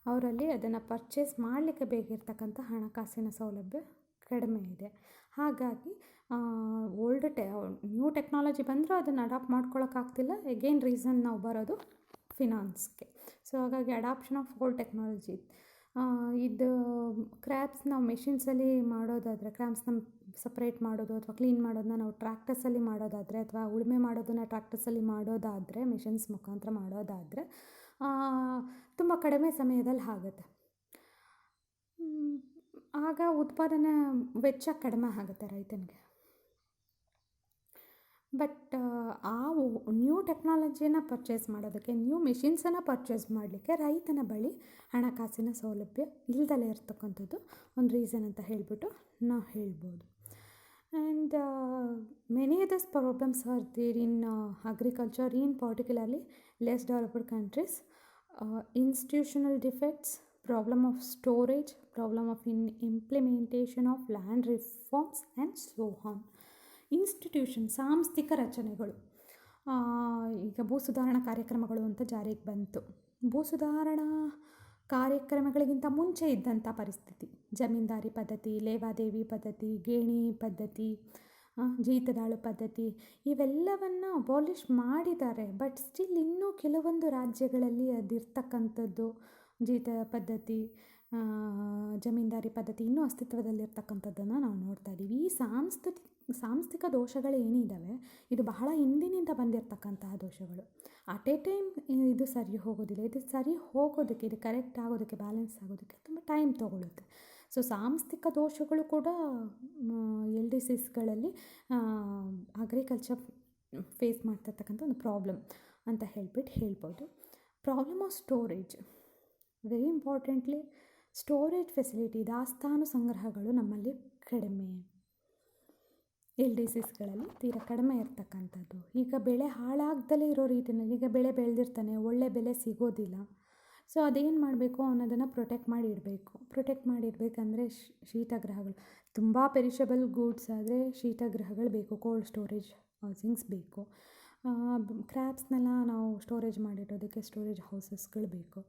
ಅವರಲ್ಲಿ ಅದನ್ನು ಪರ್ಚೇಸ್ ಮಾಡಲಿಕ್ಕೆ ಬೇಕಿರ್ತಕ್ಕಂಥ ಹಣಕಾಸಿನ ಸೌಲಭ್ಯ ಕಡಿಮೆ ಇದೆ. ಹಾಗಾಗಿ ನ್ಯೂ ಟೆಕ್ನಾಲಜಿ ಬಂದರೂ ಅದನ್ನು ಅಡಾಪ್ಟ್ ಮಾಡ್ಕೊಳ್ಳೋಕ್ಕಾಗ್ತಿಲ್ಲ. ಎಗೇನ್ ರೀಸನ್ ನಾವು ಬರೋದು ಫಿನಾನ್ಸ್ಗೆ. ಸೊ ಹಾಗಾಗಿ ಅಡಾಪ್ಷನ್ ಆಫ್ ಓಲ್ಡ್ ಟೆಕ್ನಾಲಜಿ. ಇದು ಕ್ರಾಪ್ಸ್ ನಾವು ಮೆಷಿನ್ಸಲ್ಲಿ ಮಾಡೋದಾದರೆ, ಕ್ರಾಪ್ಸ್ನ ಸಪ್ರೇಟ್ ಮಾಡೋದು ಅಥವಾ ಕ್ಲೀನ್ ಮಾಡೋದನ್ನ ನಾವು ಟ್ರ್ಯಾಕ್ಟರ್ಸಲ್ಲಿ ಮಾಡೋದಾದರೆ, ಅಥವಾ ಉಳುಮೆ ಮಾಡೋದನ್ನು ಟ್ರ್ಯಾಕ್ಟರ್ಸಲ್ಲಿ ಮಾಡೋದಾದರೆ, ಮಿಷಿನ್ಸ್ ಮುಖಾಂತರ ಮಾಡೋದಾದರೆ ತುಂಬ ಕಡಿಮೆ ಸಮಯದಲ್ಲಿ ಆಗುತ್ತೆ. ಆಗ ಉತ್ಪಾದನೆ ವೆಚ್ಚ ಕಡಿಮೆ ಆಗುತ್ತೆ ರೈತನಿಗೆ. ಬಟ್ ಆ ನ್ಯೂ ಟೆಕ್ನಾಲಜಿಯನ್ನು ಪರ್ಚೇಸ್ ಮಾಡೋದಕ್ಕೆ, ನ್ಯೂ ಮೆಷಿನ್ಸನ್ನು ಪರ್ಚೇಸ್ ಮಾಡಲಿಕ್ಕೆ ರೈತನ ಬಳಿ ಹಣಕಾಸಿನ ಸೌಲಭ್ಯ ಇಲ್ದಲೇ ಇರ್ತಕ್ಕಂಥದ್ದು ಒಂದು ರೀಸನ್ ಅಂತ ಹೇಳಿಬಿಟ್ಟು ನಾವು ಹೇಳ್ಬೋದು. And many others problems are there in agriculture, in particularly less developed countries. Institutional defects, problem of storage, problem of implementation of land reforms and so on. Institution, ಸಾಂಸ್ಥಿಕ ರಚನೆಗಳು. ಈಗ ಭೂ ಸುಧಾರಣಾ ಕಾರ್ಯಕ್ರಮಗಳು ಅಂತ ಜಾರಿಗೆ ಬಂತು. ಭೂ ಸುಧಾರಣಾ ಕಾರ್ಯಕ್ರಮಗಳಿಗಿಂತ ಮುಂಚೆ ಇದ್ದಂಥ ಪರಿಸ್ಥಿತಿ, ಜಮೀನ್ದಾರಿ ಪದ್ಧತಿ, ಲೇವಾದೇವಿ ಪದ್ಧತಿ, ಗೇಣಿ ಪದ್ಧತಿ, ಜೀತದಾಳು ಪದ್ಧತಿ, ಇವೆಲ್ಲವನ್ನು ಅಬಾಲಿಷ್ ಮಾಡಿದ್ದಾರೆ. ಬಟ್ ಸ್ಟಿಲ್ ಇನ್ನೂ ಕೆಲವೊಂದು ರಾಜ್ಯಗಳಲ್ಲಿ ಅದಿರ್ತಕ್ಕಂಥದ್ದು, ಜೀತ ಪದ್ಧತಿ, ಜಮೀನ್ದಾರಿ ಪದ್ಧತಿ ಇನ್ನೂ ಅಸ್ತಿತ್ವದಲ್ಲಿರ್ತಕ್ಕಂಥದ್ದನ್ನು ನಾವು ನೋಡ್ತಾ ಇದ್ದೀವಿ. ಈ ಸಾಂಸ್ಥಿಕ ದೋಷಗಳೇನಿದ್ದಾವೆ, ಇದು ಬಹಳ ಹಿಂದಿನಿಂದ ಬಂದಿರತಕ್ಕಂತಹ ದೋಷಗಳು. ಅಟ್ ಎ ಟೈಮ್ ಇದು ಸರಿ ಹೋಗೋದಿಲ್ಲ. ಇದು ಸರಿ ಹೋಗೋದಕ್ಕೆ, ಇದು ಕರೆಕ್ಟ್ ಆಗೋದಕ್ಕೆ, ಬ್ಯಾಲೆನ್ಸ್ ಆಗೋದಕ್ಕೆ ತುಂಬ ಟೈಮ್ ತೊಗೊಳುತ್ತೆ. ಸೊ ಸಾಂಸ್ಥಿಕ ದೋಷಗಳು ಕೂಡ LDCsಗಳಲ್ಲಿ ಅಗ್ರಿಕಲ್ಚರ್ ಫೇಸ್ ಮಾಡ್ತಿರ್ತಕ್ಕಂಥ ಒಂದು ಪ್ರಾಬ್ಲಮ್ ಅಂತ ಹೇಳ್ಬೋದು. Problem of storage, very importantly storage facility, ದಾಸ್ತಾನು ಸಂಗ್ರಹಗಳು ನಮ್ಮಲ್ಲಿ ಕಡಿಮೆ, LDCsಗಳಲ್ಲಿ ತೀರಾ ಕಡಿಮೆ ಇರ್ತಕ್ಕಂಥದ್ದು. ಈಗ ಬೆಳೆ ಹಾಳಾಗ್ದಲೇ ಇರೋ ರೀತಿಯಲ್ಲಿ, ಈಗ ಬೆಳೆ ಬೆಳೆದಿರ್ತಾನೆ, ಒಳ್ಳೆ ಬೆಲೆ ಸಿಗೋದಿಲ್ಲ. ಸೊ ಅದೇನು ಮಾಡಬೇಕು, ಅನ್ನೋದನ್ನು ಪ್ರೊಟೆಕ್ಟ್ ಮಾಡಿಡಬೇಕಂದ್ರೆ ಶೀತಗೃಹಗಳು, ತುಂಬ ಪೆರಿಷಬಲ್ ಗೂಡ್ಸ್ ಆದರೆ ಶೀತಗೃಹಗಳು ಬೇಕು, ಕೋಲ್ಡ್ ಸ್ಟೋರೇಜ್ ಹೌಸಿಂಗ್ಸ್ ಬೇಕು. ಕ್ರಾಪ್ಸ್ನೆಲ್ಲ ನಾವು ಸ್ಟೋರೇಜ್ ಮಾಡಿಡೋದಕ್ಕೆ ಸ್ಟೋರೇಜ್ ಹೌಸಸ್ಗಳು ಬೇಕು.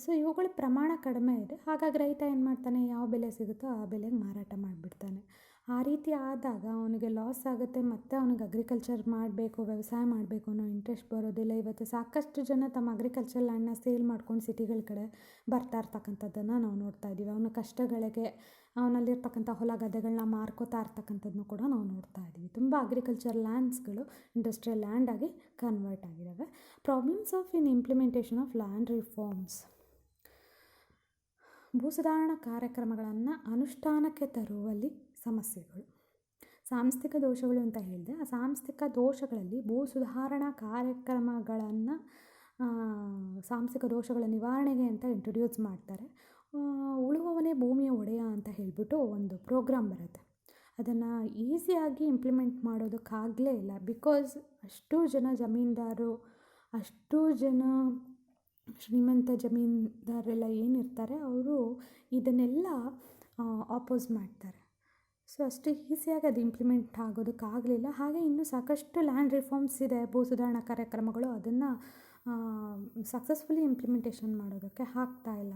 ಸೊ ಇವುಗಳ ಪ್ರಮಾಣ ಕಡಿಮೆ ಇದೆ. ಹಾಗಾಗಿ ರೈತ ಏನು ಮಾಡ್ತಾನೆ, ಯಾವ ಬೆಲೆ ಸಿಗುತ್ತೋ ಆ ಬೆಲೆಗೆ ಮಾರಾಟ ಮಾಡಿಬಿಡ್ತಾನೆ. ಆ ರೀತಿ ಆದಾಗ ಅವನಿಗೆ ಲಾಸ್ ಆಗುತ್ತೆ. ಮತ್ತು ಅವನಿಗೆ ಅಗ್ರಿಕಲ್ಚರ್ ಮಾಡಬೇಕು, ವ್ಯವಸಾಯ ಮಾಡಬೇಕು ಅನ್ನೋ ಇಂಟ್ರೆಸ್ಟ್ ಬರೋದಿಲ್ಲ. ಇವತ್ತು ಸಾಕಷ್ಟು ಜನ ತಮ್ಮ ಅಗ್ರಿಕಲ್ಚರ್ ಲ್ಯಾಂಡ್ನ ಸೇಲ್ ಮಾಡ್ಕೊಂಡು ಸಿಟಿಗಳ ಕಡೆ ಬರ್ತಾ ಇರ್ತಕ್ಕಂಥದ್ದನ್ನು ನಾವು ನೋಡ್ತಾ ಇದ್ದೀವಿ. ಅವನ ಕಷ್ಟಗಳಿಗೆ ಅವನಲ್ಲಿರ್ತಕ್ಕಂಥ ಹೊಲ ಗದ್ದೆಗಳನ್ನ ಮಾರ್ಕೋತಾ ಇರ್ತಕ್ಕಂಥದ್ದನ್ನು ಕೂಡ ನಾವು ನೋಡ್ತಾ ಇದ್ದೀವಿ. ತುಂಬ ಅಗ್ರಿಕಲ್ಚರ್ ಲ್ಯಾಂಡ್ಸ್ಗಳು ಇಂಡಸ್ಟ್ರಿಯಲ್ ಲ್ಯಾಂಡ್ ಆಗಿ ಕನ್ವರ್ಟ್ ಆಗಿದ್ದಾವೆ. Problems of implementation of land reforms. ಭೂ ಸುಧಾರಣಾ ಕಾರ್ಯಕ್ರಮಗಳನ್ನು ಅನುಷ್ಠಾನಕ್ಕೆ ತರುವಲ್ಲಿ ಸಮಸ್ಯೆಗಳು. ಸಾಂಸ್ಥಿಕ ದೋಷಗಳು ಅಂತ ಹೇಳಿದೆ. ಆ ಸಾಂಸ್ಥಿಕ ದೋಷಗಳಲ್ಲಿ ಭೂ ಸುಧಾರಣಾ ಕಾರ್ಯಕ್ರಮಗಳನ್ನು ಸಾಂಸ್ಥಿಕ ದೋಷಗಳ ನಿವಾರಣೆಗೆ ಅಂತ ಇಂಟ್ರೊಡ್ಯೂಸ್ ಮಾಡ್ತಾರೆ. ಉಳುವವನೇ ಭೂಮಿಯ ಒಡೆಯ ಅಂತ ಹೇಳಿಬಿಟ್ಟು ಒಂದು ಪ್ರೋಗ್ರಾಮ್ ಬರುತ್ತೆ. ಅದನ್ನು ಈಸಿಯಾಗಿ ಇಂಪ್ಲಿಮೆಂಟ್ ಮಾಡೋದಕ್ಕಾಗಲೇ ಇಲ್ಲ. ಬಿಕಾಸ್ ಅಷ್ಟು ಜನ ಜಮೀನ್ದಾರು, ಅಷ್ಟು ಜನ ಶ್ರೀಮಂತ ಜಮೀನ್ದಾರೆಲ್ಲ ಏನಿರ್ತಾರೆ, ಅವರು ಇದನ್ನೆಲ್ಲ ಆಪೋಸ್ ಮಾಡ್ತಾರೆ. ಸೊ ಅಷ್ಟು ಈಸಿಯಾಗಿ ಅದು ಇಂಪ್ಲಿಮೆಂಟ್ ಆಗೋದಕ್ಕಾಗಲಿಲ್ಲ. ಹಾಗೆ ಇನ್ನೂ ಸಾಕಷ್ಟು ಲ್ಯಾಂಡ್ ರಿಫಾರ್ಮ್ಸ್ ಇದೆ, ಭೂ ಸುಧಾರಣಾ ಕಾರ್ಯಕ್ರಮಗಳು, ಅದನ್ನು ಸಕ್ಸಸ್ಫುಲಿ ಇಂಪ್ಲಿಮೆಂಟೇಷನ್ ಮಾಡೋದಕ್ಕೆ ಆಗ್ತಾಯಿಲ್ಲ.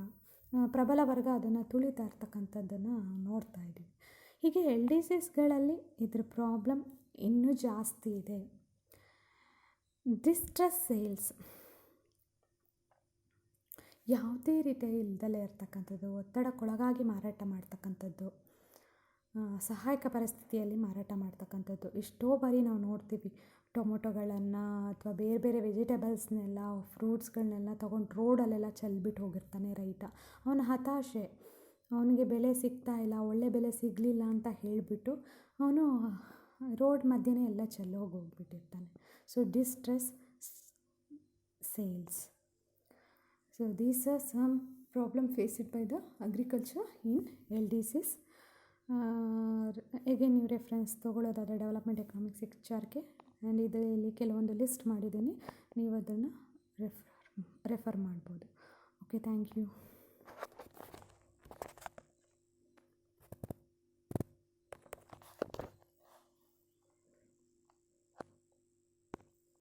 ಪ್ರಬಲ ವರ್ಗ ಅದನ್ನು ತುಳಿತಾ ಇರ್ತಕ್ಕಂಥದ್ದನ್ನು ನೋಡ್ತಾ ಇದ್ದೀವಿ. ಹೀಗೆ LDCsಗಳಲ್ಲಿ ಇದ್ರ ಪ್ರಾಬ್ಲಮ್ ಇನ್ನೂ ಜಾಸ್ತಿ ಇದೆ. ಡಿಸ್ಟ್ರೆಸ್ ಸೇಲ್ಸ್ ಯಾವುದೇ ರೀತಿ ಇಲ್ದಲೇ ಇರ್ತಕ್ಕಂಥದ್ದು, ಒತ್ತಡಕ್ಕೊಳಗಾಗಿ ಮಾರಾಟ ಮಾಡ್ತಕ್ಕಂಥದ್ದು, ಸಹಾಯಕ ಪರಿಸ್ಥಿತಿಯಲ್ಲಿ ಮಾರಾಟ ಮಾಡ್ತಕ್ಕಂಥದ್ದು. ಎಷ್ಟೋ ಬಾರಿ ನಾವು ನೋಡ್ತೀವಿ, ಟೊಮೊಟೊಗಳನ್ನು ಅಥವಾ ಬೇರೆ ಬೇರೆ ವೆಜಿಟೇಬಲ್ಸ್ನೆಲ್ಲ, ಫ್ರೂಟ್ಸ್ಗಳನ್ನೆಲ್ಲ ತೊಗೊಂಡು ರೋಡಲ್ಲೆಲ್ಲ ಚೆಲ್ಬಿಟ್ಟು ಹೋಗಿರ್ತಾನೆ ರೈತ. ಅವನ ಹತಾಶೆ, ಅವನಿಗೆ ಬೆಲೆ ಸಿಗ್ತಾ ಇಲ್ಲ, ಒಳ್ಳೆ ಬೆಲೆ ಸಿಗಲಿಲ್ಲ ಅಂತ ಹೇಳಿಬಿಟ್ಟು ಅವನು ರೋಡ್ ಮಧ್ಯೆನೇ ಎಲ್ಲ ಹೋಗ್ಬಿಟ್ಟಿರ್ತಾನೆ. So distress sales. So these are some problem faced by the agriculture in LDCs. again ನೀವು ರೆಫರೆನ್ಸ್ ತೊಗೊಳ್ಳೋದಾದರೆ ಡೆವಲಪ್ಮೆಂಟ್ ಎಕನಾಮಿಕ್ಸ್ HRK, ಆ್ಯಂಡ್ ಇದರಲ್ಲಿ ಕೆಲವೊಂದು ಲಿಸ್ಟ್ ಮಾಡಿದ್ದೀನಿ, ನೀವು ಅದನ್ನು ರೆಫರ್ ಮಾಡ್ಬೋದು. Okay, thank you.